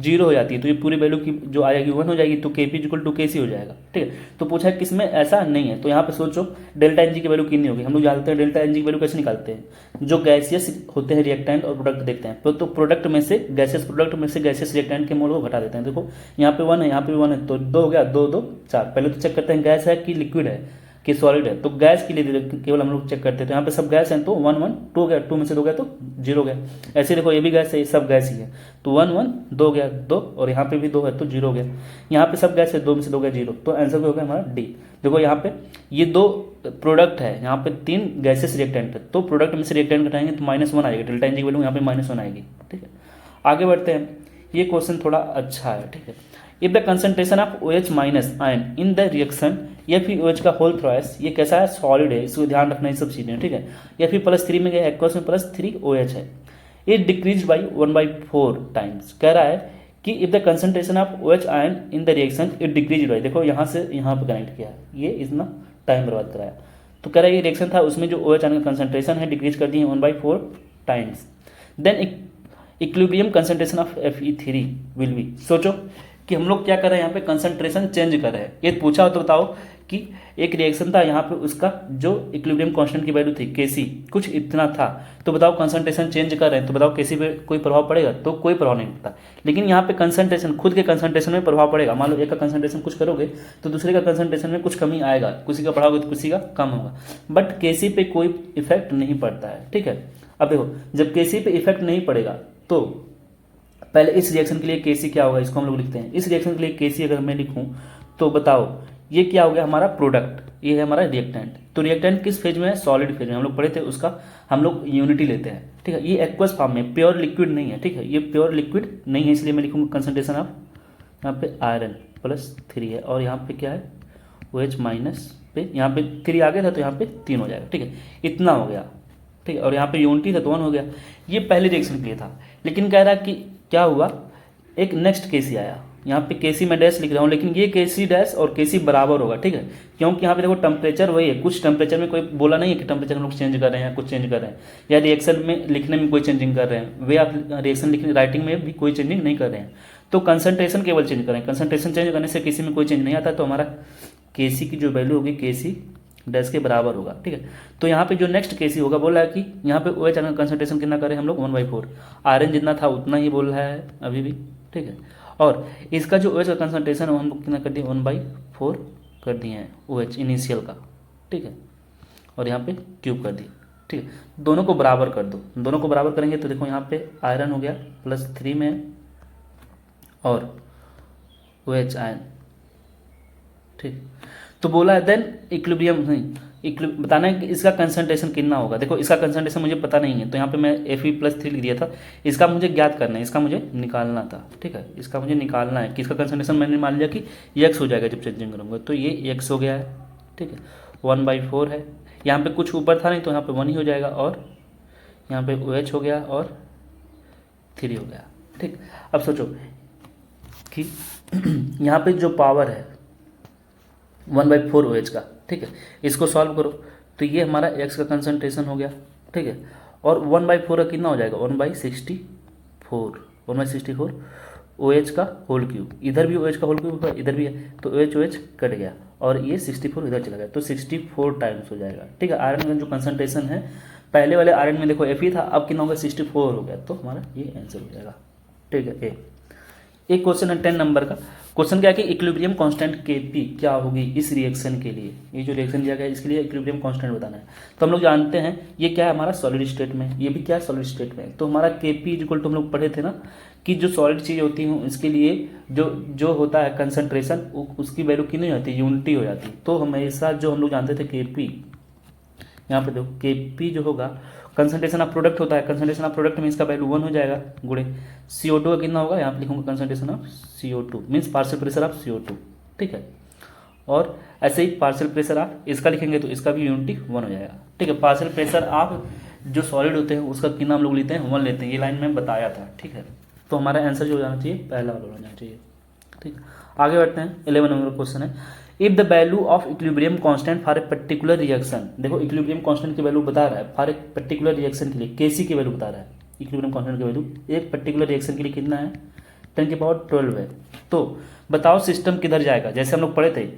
0 हो जाती है तो ये पूरी वैल्यू की जो आएगी 1 हो जाएगी, तो Kp is equal to Kc हो जाएगा। ठीक है, तो पूछा है किसमें ऐसा नहीं है, तो यहाँ पे सोचो डेल्टा Ng की वैल्यू कितनी होगी। हम लोग जानते हैं डेल्टा Ng की वैल्यू कैसे निकालते हैं, जो गैसियस होते हैं रिएक्टेंट और प्रोडक्ट देखते हैं, तो प्रोडक्ट में से गैसियस रिएक्टेंट के मोल को घटा देते हैं। देखो यहाँ पे 1 है, यहाँ पे 1 है, तो 2 हो गया, 2 2 4। पहले तो चेक करते हैं गैस है कि लिक्विड है कि सॉलिड है, तो गैस के लिए केवल हम लोग चेक करते हैं, तो यहाँ पे सब गैस हैं तो 1 1 2 हो गया, 2 में से 2 गया तो 0 हो गया। ऐसे देखो ये भी गैस है, ये सब गैस ही है, तो 1 1 2 गया 2, और यहाँ पे भी 2 है तो 0 हो गया। यहाँ पे सब गैस है, 2 में से 2 गया 0, तो आंसर हो गया हमारा डी। देखो यहाँ पे ये 2 प्रोडक्ट है, यहाँ पे 3 गैसेस रिएक्टेंट है, तो प्रोडक्ट में से रिएक्टेंट घटाएंगे तो -1 आएगा, डेल्टा Ng की वैल्यू यहाँ पे -1 आएगी। ठीक है, आगे बढ़ते हैं, ये क्वेश्चन थोड़ा अच्छा है। ठीक है, if the concentration of OH minus ion in the reaction या फिर OH का होल थ्राइस, ये कैसा है सॉलिड है, इसको ध्यान रखना ये सब चीज़ें। ठीक है, या फिर +3 में गया, एक्वस में +3 OH है, ये डिक्रीज बाई 1/4 टाइम्स। कह रहा है कि if the concentration of OH ion in the reaction it decrease by, देखो यहाँ से यहाँ पर कनेक्ट किया, ये इतना टाइम बर्बाद कराया, तो कह रहा है ये रिएक्शन था उसमें जो OH आयन का कंसंट्रेशन है डिक्रीज कर दी है 1/4 times. Then equilibrium concentration of Fe3 will be, सोचो कि हम लोग क्या कर रहे हैं यहाँ पे कंसंट्रेशन चेंज कर रहे हैं। ये पूछा हो तो बताओ कि एक रिएक्शन था यहाँ पे उसका जो इक्विलिब्रियम कांस्टेंट की वैल्यू थी Kc कुछ इतना था, तो बताओ कंसंट्रेशन चेंज कर रहे हैं, तो बताओ Kc पे कोई प्रभाव पड़ेगा, तो कोई प्रभाव नहीं पड़ता। लेकिन यहाँ पे कंसंट्रेशन खुद के कंसंट्रेशन में प्रभाव पड़ेगा। मान लो एक का कंसंट्रेशन कुछ करोगे तो दूसरे का कंसंट्रेशन में कुछ कमी आएगा, किसी का बढ़ाओगे तो किसी का कम होगा, बट Kc पे कोई इफेक्ट नहीं पड़ता है। ठीक है, अब देखो जब Kc पे इफेक्ट नहीं पड़ेगा तो पहले इस रिएक्शन के लिए केसी क्या होगा, इसको हम लोग लिखते हैं। इस रिएक्शन के लिए केसी अगर मैं लिखूं तो बताओ ये क्या हो गया हमारा प्रोडक्ट, ये है हमारा रिएक्टेंट। तो रिएक्टेंट किस फेज में है, सॉलिड फेज में, हम लोग पढ़े थे उसका हम लोग यूनिटी लेते हैं, ठीक है। ये एक्वस फॉर्म में, प्योर लिक्विड नहीं है, ठीक है, ये प्योर लिक्विड नहीं है, इसलिए मैं लिखूंगा कंसंट्रेशन ऑफ, यहाँ पे आयरन +3 है और यहाँ पे क्या है OH माइनस पे, यहाँ पे 3 आ गया था तो यहाँ पे 3 हो जाएगा, ठीक है, इतना हो गया, ठीक है। और यहाँ पे यूनिटी था तो 1 हो गया। ये पहले रिएक्शन के लिए था, लेकिन कह रहा कि क्या हुआ, एक नेक्स्ट केसी आया, यहाँ पे केसी मैं डैश लिख रहा हूँ, लेकिन ये केसी डैश और केसी बराबर होगा, ठीक है, क्योंकि यहाँ पे देखो टेम्परेचर वही है, कुछ टेम्परेचर में कोई बोला नहीं है कि टेम्परेचर हम लोग चेंज कर रहे हैं या कुछ चेंज कर रहे हैं, या रिएक्शन में लिखने में कोई चेंजिंग कर रहे हैं, वे आप रिएक्शन लिखने राइटिंग में भी कोई चेंजिंग नहीं कर रहे हैं, तो कंसंट्रेशन केवल चेंज करें। कंसंट्रेशन चेंज करने से किसी में कोई चेंज नहीं आता, तो हमारा केसी की जो वैल्यू होगी केसी डैश के बराबर होगा, ठीक है। तो यहाँ पे जो नेक्स्ट केसी होगा बोला है कि यहाँ पे OH का कंसंट्रेशन कितना करें हम लोग 1/4, आयरन जितना था उतना ही बोल रहा है अभी भी, ठीक है। और इसका जो OH का कंसंट्रेशन हम लोग कितना कर दिए 1/4 कर दिए हैं OH इनिशियल का, ठीक है, और यहाँ पे क्यूब कर दिए, ठीक है। दोनों को बराबर कर दो, दोनों को बराबर करेंगे तो देखो यहाँ पे आयरन हो गया +3 में और OH आयन, ठीक। तो बोला है देन इक्विलिब्रियम नहीं, बताना है कि इसका कंसंट्रेशन कितना होगा। देखो इसका कंसंट्रेशन मुझे पता नहीं है, तो यहाँ पे मैं Fe+3 लिख दिया था, इसका मुझे ज्ञात करना है, इसका मुझे निकालना था, ठीक है, इसका मुझे निकालना है कि इसका कंसंट्रेशन मैंने मान लिया कि x हो जाएगा जब चेंजिंग करूँगा, तो ये x हो गया है, ठीक है, 1/4 है, यहाँ पे कुछ ऊपर था नहीं तो यहाँ पे 1 ही हो जाएगा, और यहाँ पे OH हो गया और 3 हो गया, ठीक। अब सोचो कि यहाँ पे जो पावर है 1/4 OH का, ठीक है, इसको सॉल्व करो तो ये हमारा x का कंसंट्रेशन हो गया, ठीक है, और 1/4 का कितना हो जाएगा 1/64 OH का होल क्यूब, इधर भी OH का होल क्यूब है, इधर भी है, तो OH कट गया और ये 64 इधर चला गया, तो 64 टाइम्स हो जाएगा, ठीक है। आयरन का जो कंसंट्रेशन है पहले वाले आयरन में देखो Fe था, अब कितना होगा 64 हो गया, तो हमारा ये आंसर हो जाएगा, ठीक है। एक क्वेश्चन है 10 नंबर का, क्वेश्चन क्या है कि इक्विलिब्रियम कांस्टेंट Kp क्या होगी इस रिएक्शन के लिए, ये जो रिएक्शन दिया गया है इसके लिए इक्विलिब्रियम कांस्टेंट बताना है। तो हम लोग जानते हैं ये क्या है हमारा सॉलिड स्टेट में, ये भी क्या है सॉलिड स्टेट में, तो हमारा Kp इक्वल टू हम लोग पढ़े थे ना कि जो सॉलिड चीज़ होती है इसके लिए जो होता है कंसंट्रेशन उसकी वैल्यू कितनी होती है, यूनिटी हो जाती है। तो हमेशा जो हम लोग जानते थे Kp, यहाँ पे देखो Kp जो होगा कंसंट्रेशन ऑफ प्रोडक्ट होता है, कंसंट्रेशन ऑफ प्रोडक्ट में इसका वैल्यू 1 हो जाएगा गुणे CO2 का कितना होगा, यहाँ पे लिखूंगा concentration of CO2 means partial pressure of CO2, ठीक है। और ऐसे ही पार्शियल प्रेशर ऑफ इसका लिखेंगे तो इसका भी यूनिटी 1 हो जाएगा, ठीक है। पार्शियल प्रेशर ऑफ जो सॉलिड होते हैं उसका कितना हम लोग लेते हैं 1 लेते हैं, ये लाइन में बताया था, ठीक है। तो हमारा आंसर जो हो जाना चाहिए पहला वाला हो जाना चाहिए, ठीक। आगे बढ़ते हैं 11 नंबर क्वेश्चन है, if the value of equilibrium constant for a particular reaction, देखो इक्विलिब्रियम कांस्टेंट की वैल्यू बता रहा है फॉर ए पर्टिकुलर रिएक्शन के लिए, केसी की वैल्यू बता रहा है, इक्विलिब्रियम कांस्टेंट की वैल्यू एक पर्टिकुलर रिएक्शन के लिए कितना है 10⁻12 है। तो बताओ सिस्टम किधर जाएगा, जैसे हम लोग पढ़े थे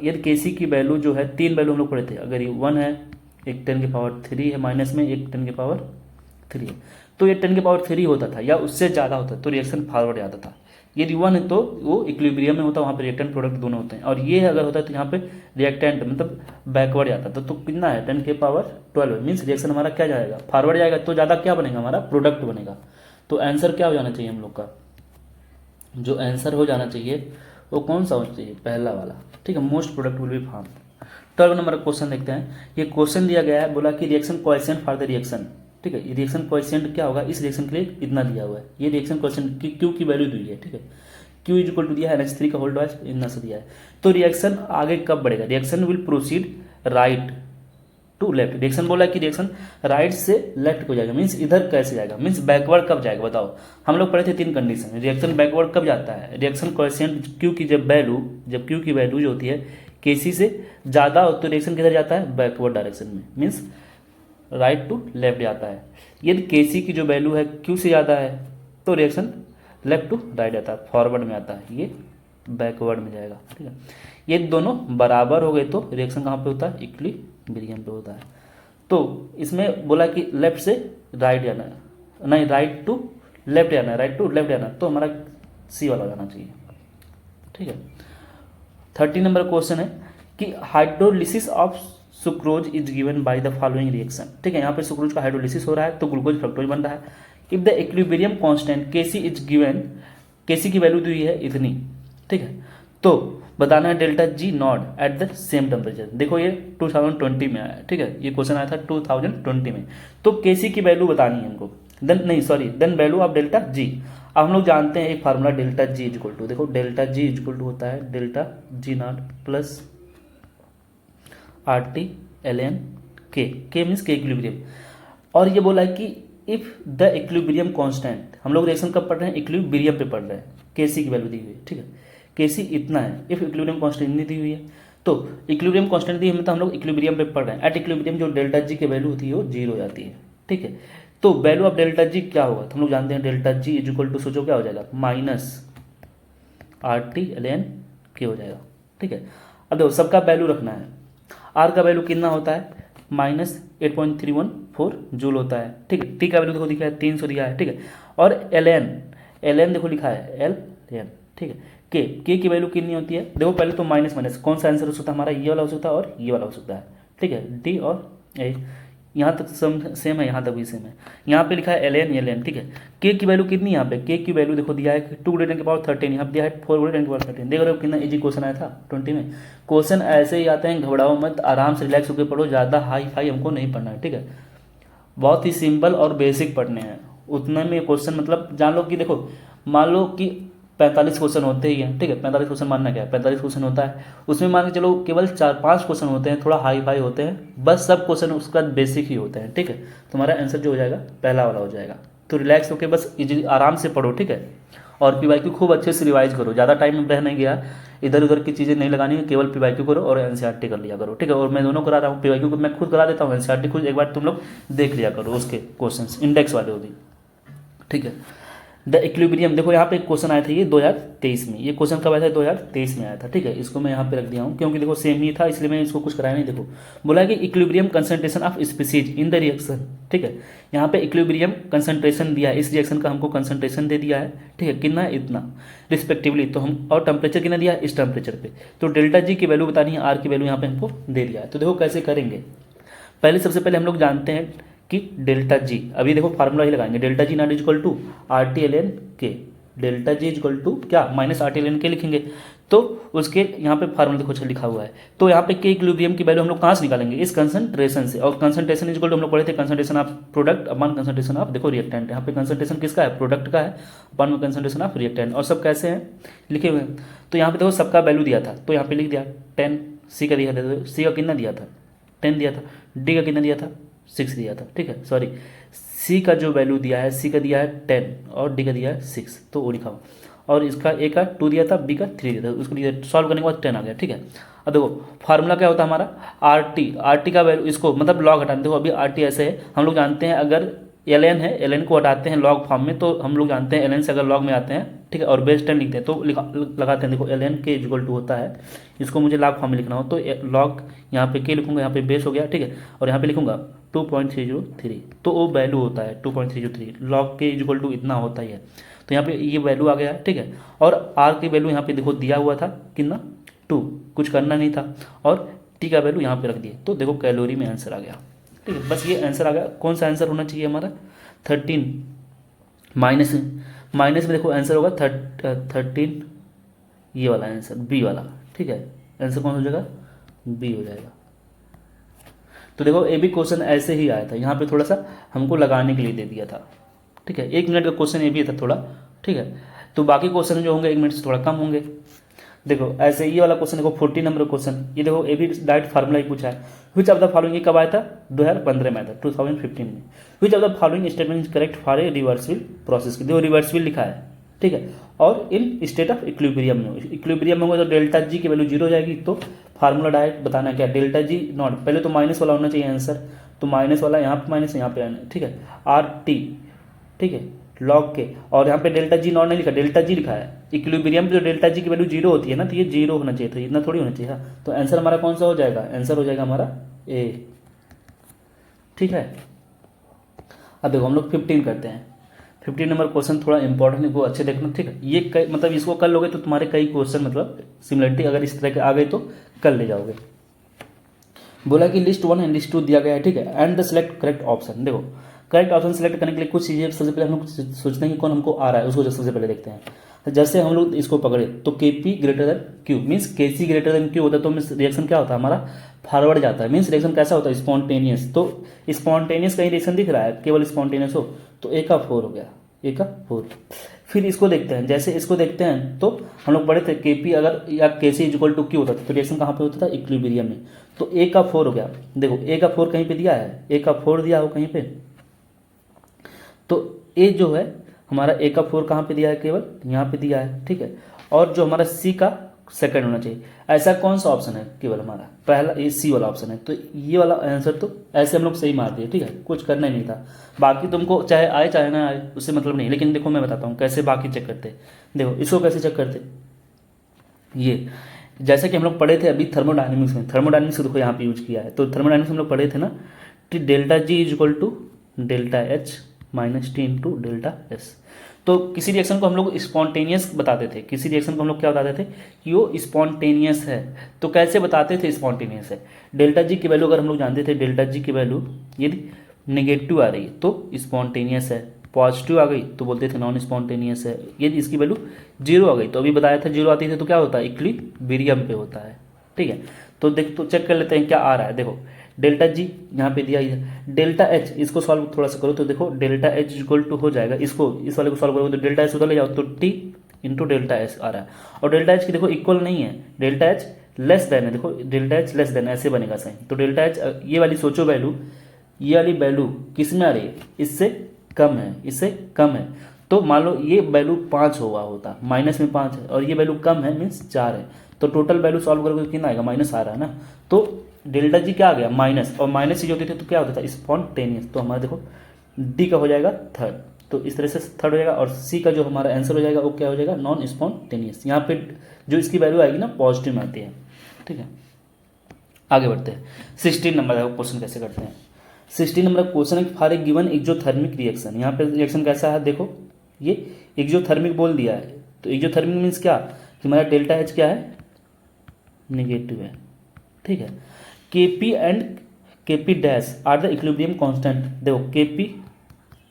यदि केसी की वैल्यू जो है 3 वैल्यू हम लोग पढ़े थे, अगर ये 1 है, एक 10⁻3 है माइनस में, एक 10⁻3 है, तो ये 10⁻3 होता था या उससे ज़्यादा होता तो रिएक्शन फॉरवर्ड जाता था, यदि 1 है तो वो इक्विलिब्रियम में होता है, वहाँ पे रिएक्टेंट प्रोडक्ट दोनों होते हैं, और ये अगर होता है तो यहाँ पे रिएक्टेंट मतलब बैकवर्ड जाता था। तो कितना है 10⁻12 मीन्स रिएक्शन हमारा क्या जाएगा फॉरवर्ड जाएगा, तो ज़्यादा क्या बनेगा हमारा प्रोडक्ट बनेगा। तो आंसर क्या हो जाना चाहिए हम लोग का, जो आंसर हो जाना चाहिए वो कौन सा होना चाहिए पहला वाला, ठीक है, most product will be form. 12 number question देखते हैं, ये क्वेश्चन दिया गया है, बोला कि reaction coefficient for the reaction, ठीक है, रिएक्शन कोएफिशिएंट क्या होगा इस रिएक्शन के लिए इतना दिया हुआ है, ये रिएक्शन कोएफिशिएंट की क्यू की वैल्यू दी है, ठीक है, क्यू इक्वल टू दिया है NH3 का होल ट्वाइस इतना से दिया है। तो रिएक्शन आगे कब बढ़ेगा, reaction will proceed right to left, reaction बोला कि रिएक्शन राइट से लेफ्ट को जाएगा, मीन्स इधर कैसे जाएगा, मीन्स बैकवर्ड कब जाएगा बताओ। हम लोग पढ़े थे 3 कंडीशन, रिएक्शन बैकवर्ड कब जाता है, रिएक्शन कोएफिशिएंट क्यू की जब क्यू की वैल्यू जो होती है केसी से ज़्यादा हो तो रिएक्शन किधर जाता है बैकवर्ड डायरेक्शन में, मीन्स राइट टू लेफ्ट जाता है। यदि केसी की जो वैल्यू है क्यू से ज़्यादा है तो रिएक्शन लेफ्ट टू राइट आता है, फॉरवर्ड में आता है, ये बैकवर्ड में जाएगा, ठीक है। ये दोनों बराबर हो गए तो रिएक्शन कहाँ पे होता है इक्विलिब्रियम पे होता है। तो इसमें बोला कि लेफ्ट से राइट जाना है, नहीं राइट टू लेफ्ट जाना है, राइट टू लेफ्ट जाना है, तो हमारा सी वाला जाना चाहिए, ठीक है। 13 नंबर क्वेश्चन है कि hydrolysis of sucrose is given by the following reaction, ठीक है, यहाँ पे सुक्रोज का हाइड्रोलिसिस हो रहा है तो ग्लूकोज फ्रक्टोज बन रहा है, इफ द इक्विलिब्रियम कांस्टेंट के सी इज गिवन, के सी की वैल्यू दी है इतनी, ठीक है, तो बताना है delta G not at the same temperature. देखो ये 2020 में आया, ठीक है, ये क्वेश्चन आया था 2020 में। तो के सी की वैल्यू बतानी है हमको, देन नहीं sorry then value of delta G. अब हम लोग जानते हैं एक formula delta G is equal to, देखो डेल्टा जी इजक्वल टू होता है delta G naught plus R T L N K means K equilibrium. और ये बोला है कि इफ द इक्विलिब्रियम कांस्टेंट, हम लोग रिएक्शन कब पढ़ रहे हैं, इक्विलिब्रियम पे पढ़ रहे हैं, के सी की वैल्यू दी हुई है, ठीक है, के सी इतना है, इफ इक्विलिब्रियम कांस्टेंट नहीं दी हुई है, तो इक्विलिब्रियम कांस्टेंट दी है तो हम लोग इक्विलिब्रियम पे पढ़ रहे हैं। एट इक्विलिब्रियम जो डेल्टा जी की वैल्यू होती है वो जीरो हो जाती है, ठीक है। तो वैल्यू ऑफ डेल्टा जी क्या होगा, तो हम लोग जानते हैं delta G is equal to, सोचो क्या हो जाएगा, minus R T L N K हो जाएगा, ठीक है। अब देखो सबका वैल्यू रखना है, आर का वैल्यू कितना होता है, माइनस 8.314 जूल होता है, ठीक है। टी का वैल्यू देखो दिखा है 300 दिया है, ठीक है। और एल एन देखो लिखा है एल एन, ठीक है। के की वैल्यू कितनी होती है, देखो पहले तो माइनस माइनस कौन सा आंसर हो सकता है हमारा, ये वाला हो सकता है और ये वाला हो सकता है, ठीक है। डी और ए यहाँ तक सेम है, यहाँ तक भी सेम है। यहाँ पे लिखा है एल एन, ठीक है। के की वैल्यू कितनी, यहाँ पे के की वैल्यू देखो दिया है 2×10⁻13, यहाँ पे दिया है 4×10⁻13। देख रहे हो कितना इजी क्वेश्चन आया था 20 में। क्वेश्चन ऐसे ही आते हैं, घबराओ मत, आराम से रिलैक्स होकर पढ़ो, ज़्यादा हाई फाई हमको नहीं पढ़ना है, ठीक है। बहुत ही सिंपल और बेसिक पढ़ने हैं, उतने में क्वेश्चन मतलब जान लो कि देखो मान लो कि 45 क्वेश्चन होते ही हैं, ठीक है। 45 क्वेश्चन मानना क्या है, 45 क्वेश्चन होता है, उसमें मान के चलो केवल 4-5 क्वेश्चन होते हैं थोड़ा हाई फाई होते हैं, बस सब क्वेश्चन उसका बेसिक ही होते हैं, ठीक है। तुम्हारा आंसर जो हो जाएगा पहला वाला हो जाएगा। तो रिलैक्स होकर बस इजी आराम से पढ़ो, ठीक है। और पीवाईक्यू खूब अच्छे से रिवाइज करो, ज़्यादा टाइम रह नहीं गया, इधर उधर की चीज़ें नहीं लगानी है, केवल पीवाईक्यू करो और एनसीईआरटी कर लिया करो, ठीक है। और मैं दोनों करा रहा हूँ, पीवाईक्यू को मैं खुद करा देता हूँ, एनसीईआरटी खुद एक बार तुम लोग देख लिया करो, उसके क्वेश्चन इंडेक्स वाले होती, ठीक है। द इक्विलिब्रियम, देखो यहाँ पे एक क्वेश्चन आया था ये 2023 में, ये क्वेश्चन कब आया था 2023 में आया था, ठीक है। इसको मैं यहाँ पे रख दिया हूँ क्योंकि देखो सेम ही था, इसलिए मैं इसको कुछ कराया नहीं। देखो बोला कि equilibrium concentration of species in the reaction, ठीक है। यहाँ पे इक्विलिब्रियम कंसंट्रेशन दिया है, इस रिएक्शन का हमको कंसंट्रेशन दे दिया है, ठीक है, कितना इतना रिस्पेक्टिवली, तो हम और टेम्परेचर कितना दिया है इस टेम्परेचर पे, तो डेल्टा जी की वैल्यू बतानी है, आर की वैल्यू यहाँ पे हमको दे दिया है। तो देखो कैसे करेंगे, पहले सबसे पहले हम लोग जानते हैं कि डेल्टा जी, अभी देखो फार्मूला ही लगाएंगे, delta G naught equal to R T L N K, delta G equal to क्या minus R T L N K लिखेंगे, तो उसके यहाँ पे फार्मूला देखो अच्छा लिखा हुआ है। तो यहाँ पे के इक्विलिब्रियम की वैल्यू हम लोग कहाँ से निकालेंगे, इस कंसंट्रेशन से, और कंसंट्रेशन इक्वल टू हम लोग पढ़े थे concentration of product upon concentration of, देखो रिएक्टेंट, यहाँ पे कंसंट्रेशन किसका है, प्रोडक्ट का है, अपन में कंसंट्रेशन ऑफ रिएक्टेंट, और सब कैसे हैं लिखे हुए हैं। तो यहाँ पे देखो सबका वैल्यू दिया था, तो यहाँ पे लिख दिया 10, सी का दिया था, सी का कितना दिया था 10 दिया था, डी का कितना दिया था 6 दिया था, ठीक है। सॉरी सी का जो वैल्यू दिया है, सी का दिया है 10 और डी का दिया है 6, तो वो लिखा हुआ, और इसका ए का 2 दिया था, बी का 3 दिया था, उसको दिया सॉल्व करने के बाद 10 आ गया, ठीक है। अब देखो फार्मूला क्या होता है हमारा, आर टी का वैल्यू, इसको मतलब लॉग हटाना, देखो अभी आर टी ऐसे है, हम लोग जानते हैं अगर एल एन है, एल एन को हटाते हैं लॉग फॉर्म में, तो हम लोग जानते हैं एल एन से अगर लॉग में आते हैं, ठीक है, और बेस 10 लिखते हैं तो लगाते हैं, देखो एल एन के इक्वल टू होता है, इसको मुझे लॉग फॉर्म में लिखना हो तो लॉग यहाँ पे के लिखूंगा, यहाँ पे बेस हो गया, ठीक है, और यहाँ पे लिखूंगा 2.303, तो वो वैल्यू होता है 2.303, लॉग के इक्वल टू इतना होता ही है, तो यहाँ पे ये वैल्यू आ गया, ठीक है। और आर की वैल्यू यहाँ पे देखो दिया हुआ था कितना 2, कुछ करना नहीं था, और टी का वैल्यू यहाँ पे रख दिए, तो देखो कैलोरी में आंसर आ गया, ठीक है। बस ये आंसर आ गया, कौन सा आंसर होना चाहिए हमारा 13, माइनस में देखो आंसर होगा 13, ये वाला आंसर बी वाला, ठीक है, आंसर कौन हो जाएगा बी हो जाएगा। तो देखो ये भी क्वेश्चन ऐसे ही आया था, यहाँ पे थोड़ा सा हमको लगाने के लिए दे दिया था, ठीक है, 1 मिनट का क्वेश्चन ये भी था थोड़ा, ठीक है। तो बाकी क्वेश्चन जो होंगे 1 मिनट से थोड़ा कम होंगे। देखो ऐसे ये वाला क्वेश्चन देखो 40 नंबर क्वेश्चन, ये देखो ये भी डायरेक्ट फार्मूला ही पूछा है, विच ऑफ द फॉलोइंग, ये कब आया था 2015 में आया था, 2015 में, विच of the following statement is correct for a reversible process, देखो रिवर्सिबल लिखा है, ठीक है, और इन स्टेट ऑफ इक्विलिब्रियम में, इक्विलिब्रियम में होगा तो डेल्टा जी की वैल्यू 0 हो जाएगी, तो फार्मूला डायरेक्ट बताना क्या, डेल्टा जी नॉट, पहले तो माइनस वाला होना चाहिए आंसर, तो माइनस वाला यहाँ पे माइनस यहाँ पे आना, ठीक है, आर टी, ठीक है, लॉग के, और यहाँ पे डेल्टा जी नॉट नहीं लिखा, डेल्टा जी लिखा है, इक्विलिब्रियम पे जो डेल्टा जी की वैल्यू 0 होती है ना, तो ये 0 होना चाहिए था, इतना थोड़ी होना चाहिए, हाँ। तो आंसर हमारा कौन सा हो जाएगा, आंसर हो जाएगा हमारा ए, ठीक है। अब देखो हम लोग 15 करते हैं, 15 नंबर क्वेश्चन थोड़ा इंपॉर्टेंट है, वो अच्छे देखना, ठीक है। ये मतलब इसको कर लोगे तो तुम्हारे कई क्वेश्चन मतलब सिमिलरिटी अगर इस तरह के आ गए तो कर ले जाओगे। बोला कि लिस्ट 1 एंड लिस्ट 2 दिया गया है, ठीक है, and the select correct option. देखो करेक्ट ऑप्शन सेलेक्ट करने के लिए कुछ चीज़ें सबसे पहले हम लोग सोचते हैं कि कौन हमको आ रहा है, उसको सबसे पहले देखते हैं। तो जैसे हम लोग इसको पकड़े तो Kp greater than Q means Kc greater than Q होता है, तो मीन्स रिएक्शन क्या होता है हमारा फॉरवर्ड जाता है, मीन्स रिएक्शन कैसा होता है स्पॉन्टेनियस। तो स्पॉन्टेनियस कहीं रिएक्शन दिख रहा है, केवल स्पॉन्टेनियस हो तो A का 4 हो गया, A का 4। फिर इसको देखते हैं, जैसे इसको देखते हैं तो हम लोग पढ़े थे Kp अगर या Kc इक्वल टू Q होता था तो रिएक्शन कहाँ पे होता था इक्विलिब्रियम में। तो A का 4 हो गया, देखो A का 4 कहीं पे दिया है, A का 4 दिया हो कहीं पे, तो A जो है हमारा A का 4 कहाँ पे दिया है, केवल यहाँ पे दिया है, ठीक है। और जो हमारा C का सेकंड होना चाहिए। ऐसा कौन सा ऑप्शन है, केवल हमारा पहला ये C वाला ऑप्शन है। तो ये वाला आंसर तो ऐसे हम लोग सही मार दिए, ठीक है, कुछ करना ही नहीं था। बाकी तुमको चाहे आए चाहे ना आए उससे मतलब नहीं, लेकिन देखो मैं बताता हूँ कैसे बाकी चेक करते। देखो इसको कैसे चेक करते, ये जैसे कि हम लोग पढ़े थे अभी थर्मोडायनेमिक्स में, थर्मोडायनेमिक्स देखो यहाँ पे यूज किया है। तो थर्मोडायनेमिक्स हम लोग पढ़े थे ना कि delta G is equal to delta H minus T into delta S. तो किसी रिएक्शन को हम लोग स्पॉन्टेनियस बताते थे, किसी रिएक्शन को हम लोग क्या बताते थे कि वो स्पॉन्टेनियस है। तो कैसे बताते थे स्पॉन्टेनियस है, डेल्टा जी की वैल्यू अगर हम लोग जानते थे, डेल्टा जी की वैल्यू यदि नेगेटिव आ रही है तो स्पॉन्टेनियस है, पॉजिटिव आ गई तो बोलते थे नॉन स्पॉन्टेनियस है। यदि इसकी वैल्यू जीरो आ गई तो अभी बताया था जीरो आती है तो क्या होता है इक्विलिब्रियम पे होता है, ठीक है। तो देख तो चेक कर लेते हैं क्या आ रहा है। देखो डेल्टा जी यहाँ पे दिया है, डेल्टा एच इसको सॉल्व थोड़ा सा करो तो देखो डेल्टा एच इक्वल टू हो जाएगा, इसको इस वाले को सॉल्व करोगे तो डेल्टा एच उधर ले जाओ तो टी इंटू डेल्टा एच आ रहा है। और डेल्टा एच की देखो इक्वल नहीं है, डेल्टा एच लेस देन है, देखो डेल्टा एच लेस देन ऐसे बनेगा सही। तो डेल्टा एच ये वाली सोचो वैल्यू, ये वाली वैल्यू किस में आ रही है, इससे कम है, इससे कम है। तो मान लो ये वैल्यू 5 हुआ होता, माइनस में 5 है और ये वैल्यू कम है मीन्स 4 है, तो टोटल वैल्यू सॉल्व करोगे कितना आएगा, माइनस आ रहा है ना। तो डेल्टा जी क्या आ गया माइनस, और माइनस चीज होती थी तो क्या होता था स्पॉन्टेनियस। तो हमारा देखो डी का हो जाएगा थर्ड, तो इस तरह से थर्ड हो जाएगा। और सी का जो हमारा आंसर हो जाएगा वो क्या हो जाएगा नॉन स्पॉन्टेनियस। यहाँ पे जो इसकी वैल्यू आएगी ना पॉजिटिव में आती है, ठीक है। आगे बढ़ते हैं 16 नंबर का क्वेश्चन कैसे करते हैं। 16 नंबर का क्वेश्चन है for a given exothermic reaction. यहाँ पे रिएक्शन कैसा है, देखो ये एक्सोथर्मिक बोल दिया है। तो एक्सोथर्मिक मीन्स क्या कि हमारा डेल्टा एच क्या है निगेटिव है, ठीक है। Kp and Kp dash are the equilibrium constant. देखो Kp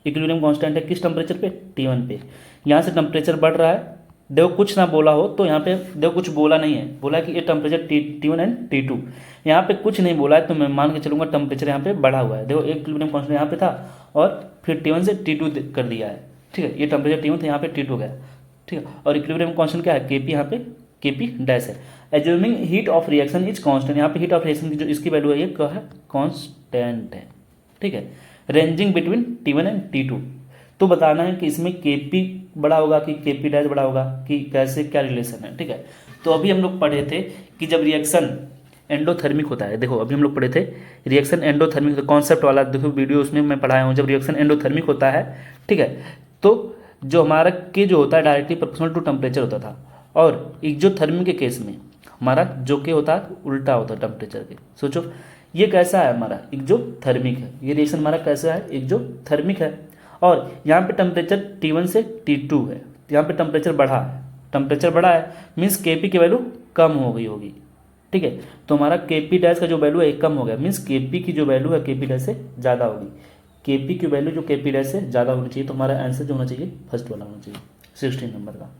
इक्विलिब्रियम कांस्टेंट है किस टेम्परेचर पे, T1 पे। यहाँ से टेम्परेचर बढ़ रहा है, देखो कुछ ना बोला हो तो यहाँ पे देखो कुछ बोला नहीं है, बोला कि ये टेम्परेचर T1 एंड T2। यहाँ पे कुछ नहीं बोला है तो मैं मान के चलूंगा टेम्परेचर यहाँ पे बढ़ा हुआ है। देखो एक इक्विलिब्रियम कांस्टेंट यहाँ पे था और फिर T1 से T2 कर दिया है, ठीक है। ये टेम्परेचर T1 था, यहाँ पे T2 गया, ठीक है। और इक्विलिब्रियम कांस्टेंट क्या है Kp, यहाँ पे Kp डैश है। Assuming heat of reaction is constant, यहाँ पे हीट ऑफ रिएक्शन की जो इसकी वैल्यू है ये क्या है कांस्टेंट है, ठीक है। Ranging between T1 and T2। तो बताना है कि इसमें Kp बड़ा होगा कि Kp डैश बड़ा होगा कि कैसे क्या रिलेशन है, ठीक है। तो अभी हम लोग पढ़े थे कि जब रिएक्शन एंडोथर्मिक होता है, देखो अभी हम लोग पढ़े थे रिएक्शन एंडोथर्मिक कॉन्सेप्ट वाला, देखो वीडियो उसमें मैं पढ़ाया हूँ। जब रिएक्शन एंडोथर्मिक होता है, ठीक है, तो जो हमारा के जो होता है डायरेक्टली प्रोपोर्शनल टू टेम्परेचर होता था, और एक्सोथर्मिक के केस में हमारा जो के होता है उल्टा होता है टेम्परेचर के। सोचो ये कैसा है हमारा एक्सोथर्मिक है, ये रिएक्शन हमारा कैसा है एक्सोथर्मिक है। और यहाँ पे टेम्परेचर T1 से T2 है, यहाँ पे टेम्परेचर बढ़ा है, टेम्परेचर बढ़ा है मीन्स Kp की वैल्यू कम हो गई होगी, ठीक है। तो हमारा Kp डैश का जो वैल्यू है कम हो गया मीन्स Kp की जो वैल्यू है Kp डैश से ज़्यादा होगी। Kp की वैल्यू जो Kp डैश से ज़्यादा होनी चाहिए, तो हमारा आंसर जो होना चाहिए फर्स्ट वाला होना चाहिए 16 नंबर का।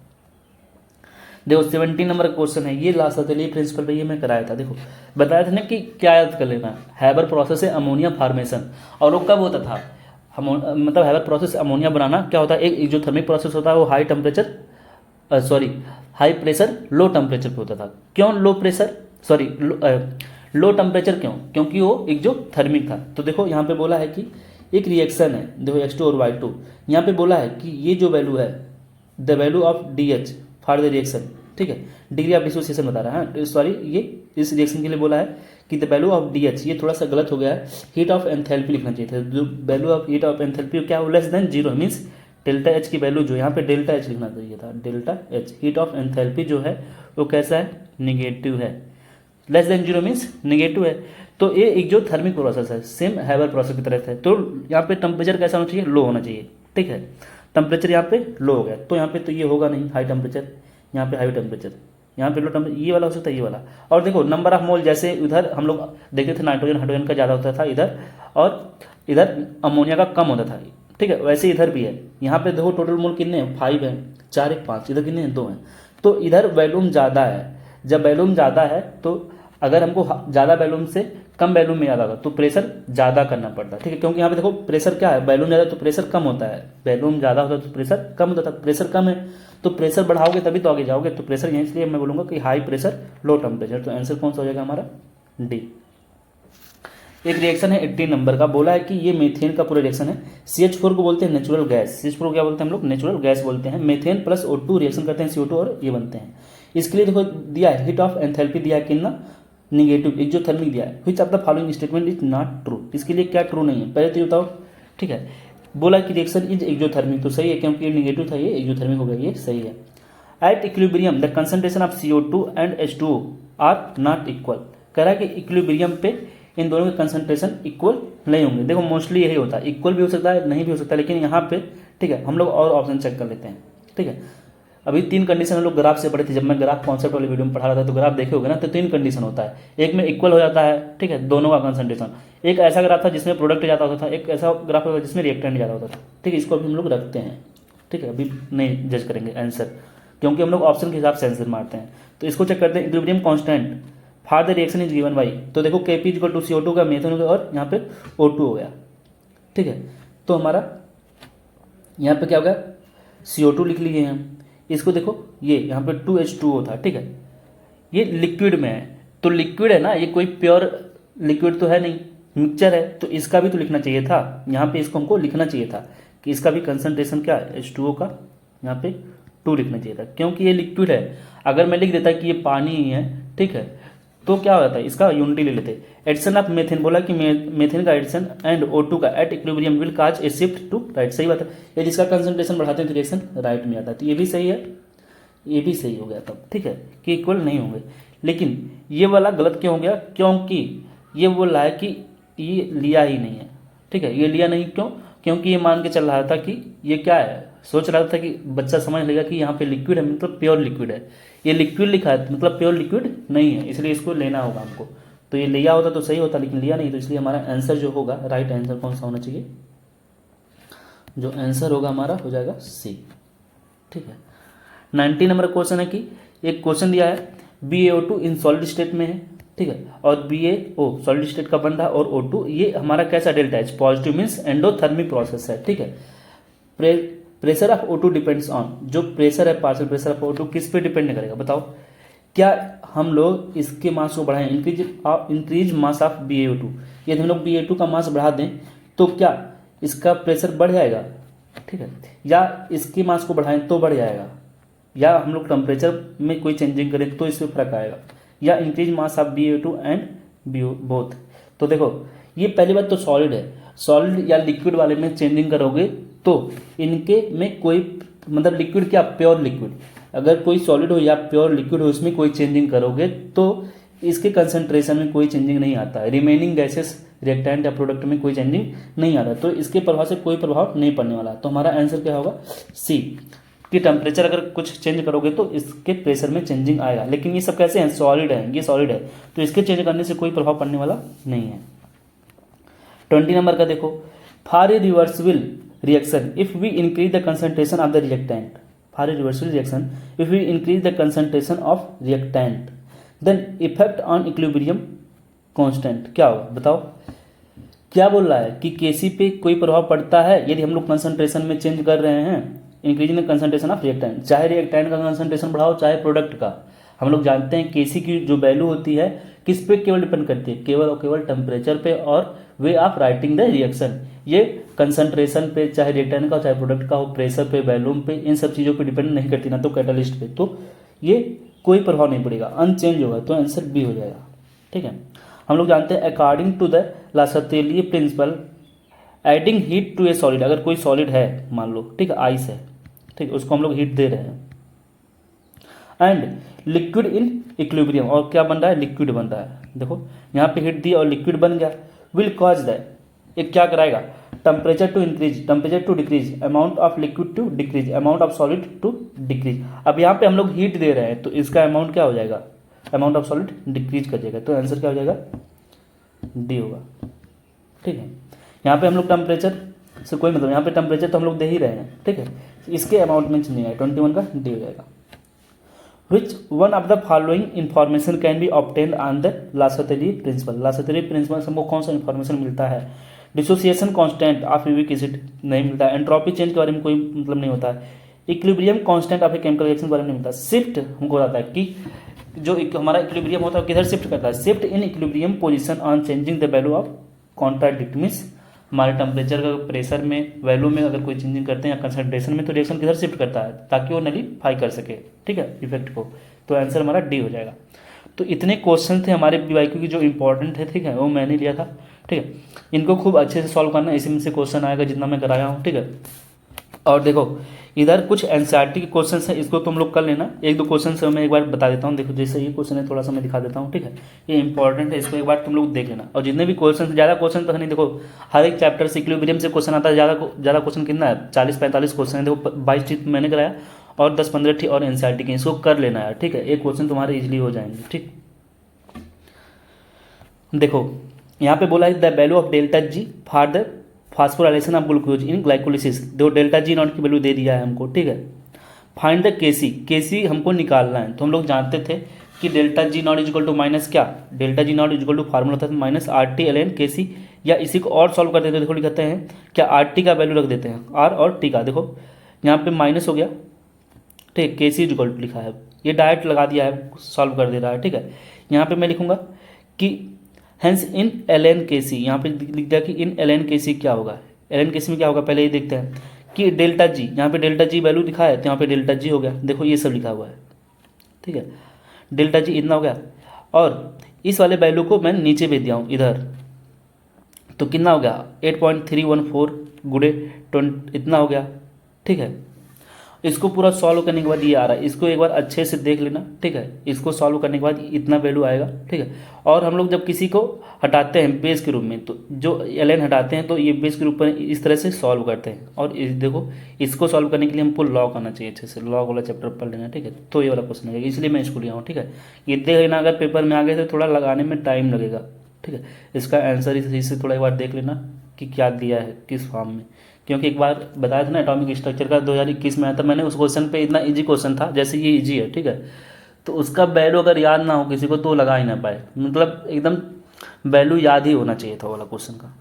देखो 17 नंबर का क्वेश्चन है, ये लास्ट अटेलिए प्रिंसिपल पे ये मैं कराया था। देखो बताया था ना कि क्या याद कर लेना, हैबर प्रोसेस से अमोनिया फार्मेशन। और वो कब होता था, मतलब हैबर प्रोसेस से अमोनिया बनाना क्या होता है, एक एक्सोथर्मिक प्रोसेस होता है, वो high temperature high pressure low temperature पे होता था। क्यों लो प्रेशर लो टेम्परेचर क्यों, क्योंकि वो एक्सोथर्मिक था। तो देखो यहाँ पे बोला है कि एक रिएक्शन है, देखो H2 और Y2, यहाँ पे बोला है कि ये जो वैल्यू है the value of DH for the reaction, ठीक है, डिग्री ऑफ डिसोसिएशन बता रहा है, सॉरी ये इस रिएक्शन के लिए बोला है कि द वैल्यू ऑफ DH, ये थोड़ा सा गलत हो गया है, हीट ऑफ एंथैल्पी लिखना चाहिए था। जो value of heat of enthalpy क्या हो less than zero means delta H की वैल्यू जो यहाँ पे डेल्टा एच लिखना चाहिए था, delta H. Heat of enthalpy जो है वो कैसा है निगेटिव है, less than zero means negative है। तो ये एक जो थर्मिक प्रोसेस है सेम हैबर प्रोसेस की तरह है। तो यहाँ पे टेम्परेचर कैसा होना चाहिए लो होना चाहिए, ठीक है। टेम्परेचर यहाँ पे लो हो गया तो यहाँ पे तो ये होगा नहीं हाई टेम्परेचर, यहाँ पे हाई टेम्परेचर, यहाँ पे लो टेम्परेचर, ये वाला हो सकता है, ये वाला। और देखो नंबर ऑफ मोल, जैसे उधर हम लोग देखते थे नाइट्रोजन हाइड्रोजन का ज़्यादा होता था इधर, और इधर अमोनिया का कम होता था, ठीक है। वैसे इधर भी है, यहाँ पे देखो टोटल मोल कितने हैं, 5 है, 4 1 5, इधर कितने हैं, 2 हैं। तो इधर वैल्यूम ज़्यादा है, जब वैल्यूम ज़्यादा है तो अगर हमको ज़्यादा वैल्यूम से कम वैल्यूम में ज़्यादा होगा तो प्रेशर ज़्यादा करना पड़ता है, ठीक है। क्योंकि यहाँ पे देखो प्रेशर क्या है, वैल्यूम ज़्यादा तो प्रेशर कम होता है, वैल्यूम ज़्यादा होता है तो प्रेशर कम होता है, प्रेशर कम है तो प्रेशर बढ़ाओगे तभी तो आगे जाओगे, तो प्रेशर यहीं, इसलिए मैं बोलूँगा कि हाई प्रेशर लो टेम्परेचर। तो आंसर कौन सा हो जाएगा हमारा, डी। एक रिएक्शन है 18 नंबर का, बोला है कि ये मीथेन का पूरा रिएक्शन है। CH4 को बोलते हैं नेचुरल गैस, CH4 को क्या बोलते हैं हम लोग, नेचुरल गैस बोलते हैं। मीथेन प्लस O2 रिएक्शन करते हैं CO2 और ये बनते हैं। इसके लिए देखो दिया है हीट ऑफ एंथैल्पी दिया है कितना, निगेटिव, एक्सोथर्मिक दिया है। Which of the following statement is not true, इसके लिए क्या ट्रू नहीं है, पहले तो ये बताओ, ठीक है। बोला कि रिएक्शन इज एक्सोथर्मिक, तो सही है क्योंकि ये निगेटिव था, ये एक्सोथर्मिक हो गया, ये सही है। At equilibrium the concentration of CO2 and H2O are not equal, कह रहा है कि इक्विलिब्रियम पे इन दोनों के कंसंट्रेशन इक्वल नहीं होंगे। देखो मोस्टली यही होता है, इक्वल भी हो सकता है नहीं भी हो सकता है, लेकिन यहाँ पे ठीक है हम लोग और ऑप्शन चेक कर लेते हैं, ठीक है। अभी 3 कंडीशन हम लोग ग्राफ से पढ़े थे, जब मैं ग्राफ कॉन्सेप्ट वाले वीडियो में पढ़ा रहा था तो ग्राफ देखे होगे ना, तो 3 कंडीशन होता है, एक में इक्वल हो जाता है, ठीक है, दोनों का कंसंट्रेशन। एक ऐसा ग्राफ था जिसमें प्रोडक्ट ज़्यादा होता था, एक ऐसा ग्राफ होता था जिसमें रिएक्टेंट ज़्यादा होता था, ठीक है। इसको अभी हम लोग रखते हैं, ठीक है, अभी नहीं जज करेंगे आंसर, क्योंकि हम लोग ऑप्शन के हिसाब से आंसर मारते हैं। तो इसको चेक करते हैं, equilibrium constant for the reaction is given by, तो देखो Kp = CO2 का मेथन हो गया और यहाँ पे O2 हो गया, ठीक है। तो हमारा यहाँ पे क्या हो गया, CO2 लिख लिए हम, इसको देखो ये यहाँ पे 2H2O था, ठीक है। ये लिक्विड में है, तो लिक्विड है ना, ये कोई प्योर लिक्विड तो है नहीं, मिक्सचर है, तो इसका भी तो लिखना चाहिए था, यहाँ पे इसको हमको लिखना चाहिए था कि इसका भी कंसंट्रेशन क्या है, H2O का यहाँ पे 2 लिखना चाहिए था, क्योंकि ये लिक्विड है। अगर मैं लिख देता कि ये पानी ही है, ठीक है, तो क्या हो जाता है, इसका यूनिटी ले लेते। एडिशन ऑफ मेथेन, बोला कि मेथेन का एडिशन एंड O2 का at equilibrium will cause a shift to right, सही बात है। ये जिसका कंसंट्रेशन बढ़ाते हैं तो रिएक्शन राइट में आता है, तो ये भी सही है, ये भी सही हो गया तब, ठीक है, कि इक्वल नहीं होंगे। लेकिन ये वाला गलत क्यों हो गया, क्योंकि ये बोल रहा है कि ये लिया ही नहीं है, ठीक है। ये लिया नहीं क्यों, क्योंकि ये मान के चल रहा था कि ये क्या है, सोच रहा था कि बच्चा समझ लेगा कि यहाँ पे लिक्विड है मतलब प्योर लिक्विड है, ये लिक्विड लिखा है मतलब प्योर लिक्विड नहीं है, इसलिए इसको लेना होगा हमको। तो ये लिया होता तो सही होता, लेकिन लिया नहीं, तो इसलिए हमारा आंसर जो होगा, राइट आंसर कौन सा होना चाहिए, जो आंसर होगा हमारा हो जाएगा सी, ठीक है। 90 नंबर क्वेश्चन है कि एक क्वेश्चन दिया है BaO2 इन सॉलिड स्टेट में है, ठीक है, और BaO सॉलिड स्टेट का बन रहा है, और O2 ये हमारा कैसा delta H positive means endothermic process है, ठीक है। Pressure of O2 depends on, जो प्रेशर है पार्शियल प्रेशर ऑफ O2 किस पे डिपेंड करेगा बताओ। क्या हम लोग इसके मास को बढ़ाएं, इंक्रीज मास ऑफ BaO2, यदि हम लोग BaO2 का मास बढ़ा दें तो क्या इसका प्रेशर बढ़ जाएगा, ठीक है, या इसके मास को बढ़ाएं तो बढ़ जाएगा, या हम लोग टेम्परेचर में कोई चेंजिंग करें तो इसमें फर्क आएगा, या increase mass of BaO2 and both. तो देखो ये पहली बात तो सॉलिड है, सॉलिड या लिक्विड वाले में चेंजिंग करोगे तो इनके में कोई मतलब लिक्विड क्या प्योर लिक्विड, अगर कोई सॉलिड हो या प्योर लिक्विड हो इसमें कोई चेंजिंग करोगे तो इसके कंसंट्रेशन में कोई चेंजिंग नहीं आता है, रिमेनिंग गैसेस रिएक्टेंट या प्रोडक्ट में कोई चेंजिंग नहीं आता, तो इसके प्रभाव से कोई प्रभाव नहीं पड़ने वाला। तो हमारा आंसर क्या होगा सी, कि टेम्परेचर अगर कुछ चेंज करोगे तो इसके प्रेशर में चेंजिंग आएगा, लेकिन ये सब कैसे हैं, सॉलिड है, ये सॉलिड है, तो इसके चेंज करने से कोई प्रभाव पड़ने वाला नहीं है। 20 नंबर का देखो, for a reversible reaction if we increase the concentration of the reactant, for a reversible reaction if we increase the concentration of reactant then effect on equilibrium constant क्या होगा बताओ। क्या बोल रहा है कि केसी पे कोई प्रभाव पड़ता है यदि हम लोग कंसंट्रेशन में चेंज कर रहे हैं, increasing the concentration of reactant, चाहे रिएक्टेंट का कंसंट्रेशन बढ़ाओ चाहे प्रोडक्ट का। हम लोग जानते हैं केसी की जो वैल्यू होती है किस पे केवल डिपेंड करती है, केवल और केवल टेम्परेचर पे और way of writing the reaction. ये कंसंट्रेशन पे चाहे रिएक्टेंट का चाहे प्रोडक्ट का हो, प्रेशर पे, वैल्यूम पे, इन सब चीज़ों पे डिपेंड नहीं करती, ना तो कैटालिस्ट पे, तो ये कोई प्रभाव नहीं पड़ेगा, अनचेंज होगा, तो आंसर बी हो जाएगा, ठीक है। हम लोग जानते हैं according to the Le Chatelier principle adding heat to a solid, अगर कोई सॉलिड है मान लो, ठीक है, आइस है, ठीक है, उसको हम लोग हीट दे रहे हैं एंड लिक्विड इन इक्विलिब्रियम, और क्या बन रहा है, लिक्विड बन रहा है। देखो यहाँ पे हीट दी और लिक्विड बन गया, विल कॉज दैट, एक क्या कराएगा, temperature to increase, temperature to decrease, amount of liquid to decrease, amount of solid to decrease. अब यहाँ पे हम लोग हीट दे रहे हैं तो इसका अमाउंट क्या हो जाएगा, अमाउंट ऑफ सॉलिड डिक्रीज कर जाएगा, तो आंसर क्या हो जाएगा, डी होगा। ठीक है, यहाँ पे हम लोग टेम्परेचर से कोई मतलब, यहाँ पे टेम्परेचर तो हम लोग दे ही रहे हैं, ठीक है, इसके अमाउंट में नहीं है, 21 का डी हो जाएगा। Which one of the following information can be obtained on the Le Chatelier principle, Le Chatelier principle से हमको कौन सा इन्फॉर्मेशन मिलता है, dissociation constant of weak acid नहीं मिलता है, एंट्रोपी चेंज के बारे में कोई मतलब नहीं होता है, equilibrium constant of a chemical reaction के बारे में नहीं मिलता, शिफ्ट हमको बताता है कि जो हमारा इक्विलिब्रियम होता है किधर शिफ्ट करता है, shift in equilibrium position on changing the value of contradict, means हमारे टेम्परेचर का प्रेशर में वैल्यू में अगर कोई चेंजिंग करते हैं या कंसंट्रेशन में तो रिएक्शन किधर शिफ्ट करता है ताकि वो नलीफाई कर सके, ठीक है, इफेक्ट को, तो आंसर हमारा डी हो जाएगा। तो इतने क्वेश्चन थे हमारे बीवाईक्यू की जो इंपॉर्टेंट है, ठीक है, वो मैंने लिया था, ठीक है, इनको खूब अच्छे से सॉल्व करना, इसी में से क्वेश्चन आएगा जितना मैं कराया हूँ, ठीक है। और देखो इधर कुछ एनसीईआरटी के क्वेश्चन है, इसको तुम लोग कर लेना, एक दो क्वेश्चन से मैं एक बार बता देता हूँ, देखो जैसे ये क्वेश्चन है थोड़ा सा मैं दिखा देता हूँ, ठीक है, ये इंपॉर्टेंट है, इसको एक बार तुम लोग देख लेना। और जितने भी क्वेश्चन, ज़्यादा क्वेश्चन तो है नहीं, देखो हर एक चैप्टर से इक्विलिब्रियम से क्वेश्चन आता है, ज़्यादा क्वेश्चन कितना है, 40-45 क्वेश्चन है, देखो 22 चीज मैंने कराया और 10-15 ठीक और एनसीईआरटी के, इसको कर लेना है, ठीक है, एक क्वेश्चन तुम्हारे इजिली हो जाएंगे, ठीक। देखो यहाँ पे बोला है the value of delta ji for the phosphorylation of glucose in glycolysis, देखो डेल्टा जी नॉट की वैल्यू दे दिया है हमको, ठीक है। फाइंड द केसी हमको निकालना है, तो हम लोग जानते थे कि delta G naught equal to minus क्या, delta G naught equal to formula था minus R T L N K C, या इसी को और सॉल्व कर देते हैं, देखो लिखते हैं क्या आर टी का वैल्यू रख देते हैं, आर और टी का, देखो यहाँ पे माइनस हो गया, ठीक, के सी इजल टू लिखा है, ये डायरेक्ट लगा दिया है, सॉल्व कर दे रहा है, ठीक है। यहाँ पे मैं लिखूंगा कि hence in L N K सी, यहाँ पे लिख दिया कि इन एल एन के सी क्या होगा, एल एन के सी में क्या होगा, पहले ये देखते हैं कि डेल्टा जी, यहाँ पे डेल्टा जी वैल्यू लिखा है तो यहाँ पे डेल्टा जी हो गया, देखो ये सब लिखा हुआ है, ठीक है, डेल्टा जी इतना हो गया, और इस वाले वैल्यू को मैं नीचे भेज दिया हूँ इधर, तो कितना हो गया 8.314 गुड़े 20 इतना हो गया, ठीक है। इसको पूरा सॉल्व करने के बाद ये आ रहा है, इसको एक बार अच्छे से देख लेना, ठीक है, इसको सॉल्व करने के बाद इतना वैल्यू आएगा, ठीक है। और हम लोग जब किसी को हटाते हैं बेस के रूप में, तो जो एल एन हटाते हैं तो ये बेस के रूप में इस तरह से सॉल्व करते हैं, और देखो इसको सॉल्व करने के लिए हमको लॉग आना चाहिए, अच्छे से लॉग वाला चैप्टर पढ़ लेना, ठीक है, तो ये वाला क्वेश्चन आएगा, इसलिए मैं इसको लिया हूँ, ठीक है। ये देख लेना, अगर पेपर में आ गए तो थोड़ा लगाने में टाइम लगेगा, ठीक है। इसका आंसर इसे थोड़ा एक बार देख लेना कि क्या दिया है किस फॉर्म में, क्योंकि एक बार बताया था ना एटॉमिक स्ट्रक्चर का 2021 में आया था, मैंने उस क्वेश्चन पे इतना इजी क्वेश्चन था, जैसे ये इजी है, ठीक है, तो उसका वैल्यू अगर याद ना हो किसी को तो लगा ही ना पाए, मतलब एकदम वैल्यू याद ही होना चाहिए था वाला क्वेश्चन का।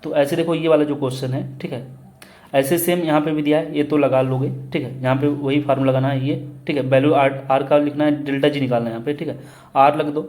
तो ऐसे देखो ये वाला जो क्वेश्चन है, ठीक है, ऐसे सेम यहाँ पे भी दिया है, ये तो लगा लोगे, ठीक है, यहाँ पे वही फार्मूला लगाना है ये, ठीक है, वैल्यू आर का लिखना है, डेल्टा जी निकालना है यहाँ पे, ठीक है, आर रख दो,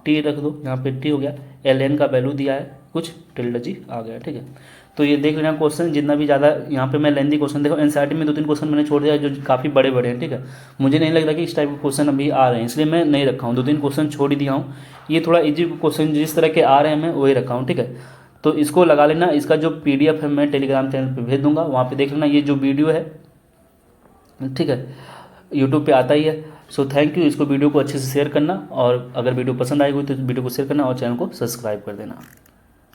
टी रख दो, यहाँ पे टी हो गया, एल एन का वैल्यू दिया है कुछ, डेल्टा जी आ गया, ठीक है। तो ये देख लेना क्वेश्चन, जितना भी ज़्यादा यहाँ पे मैं लेंदी क्वेश्चन, देखो एनसीईआरटी में 2-3 क्वेश्चन मैंने छोड़ दिया जो काफ़ी बड़े बड़े हैं, ठीक है, मुझे नहीं लग रहा कि इस टाइप के क्वेश्चन अभी आ रहे हैं, इसलिए मैं नहीं रखा हूँ, 2-3 क्वेश्चन छोड़ ही दिया हूँ, ये थोड़ा इजी क्वेश्चन जिस तरह के आ रहे हैं मैं वही रखा हूँ, ठीक है। तो इसको लगा लेना, इसका जो PDF है मैं टेलीग्राम चैनल पर भेज दूँगा, वहाँ पर देख लेना, ये जो वीडियो है, ठीक है, यूट्यूब पे आता ही है। सो थैंक यू, इसको वीडियो को अच्छे से शेयर करना, और अगर वीडियो पसंद आई हुई तो वीडियो को शेयर करना और चैनल को सब्सक्राइब कर देना।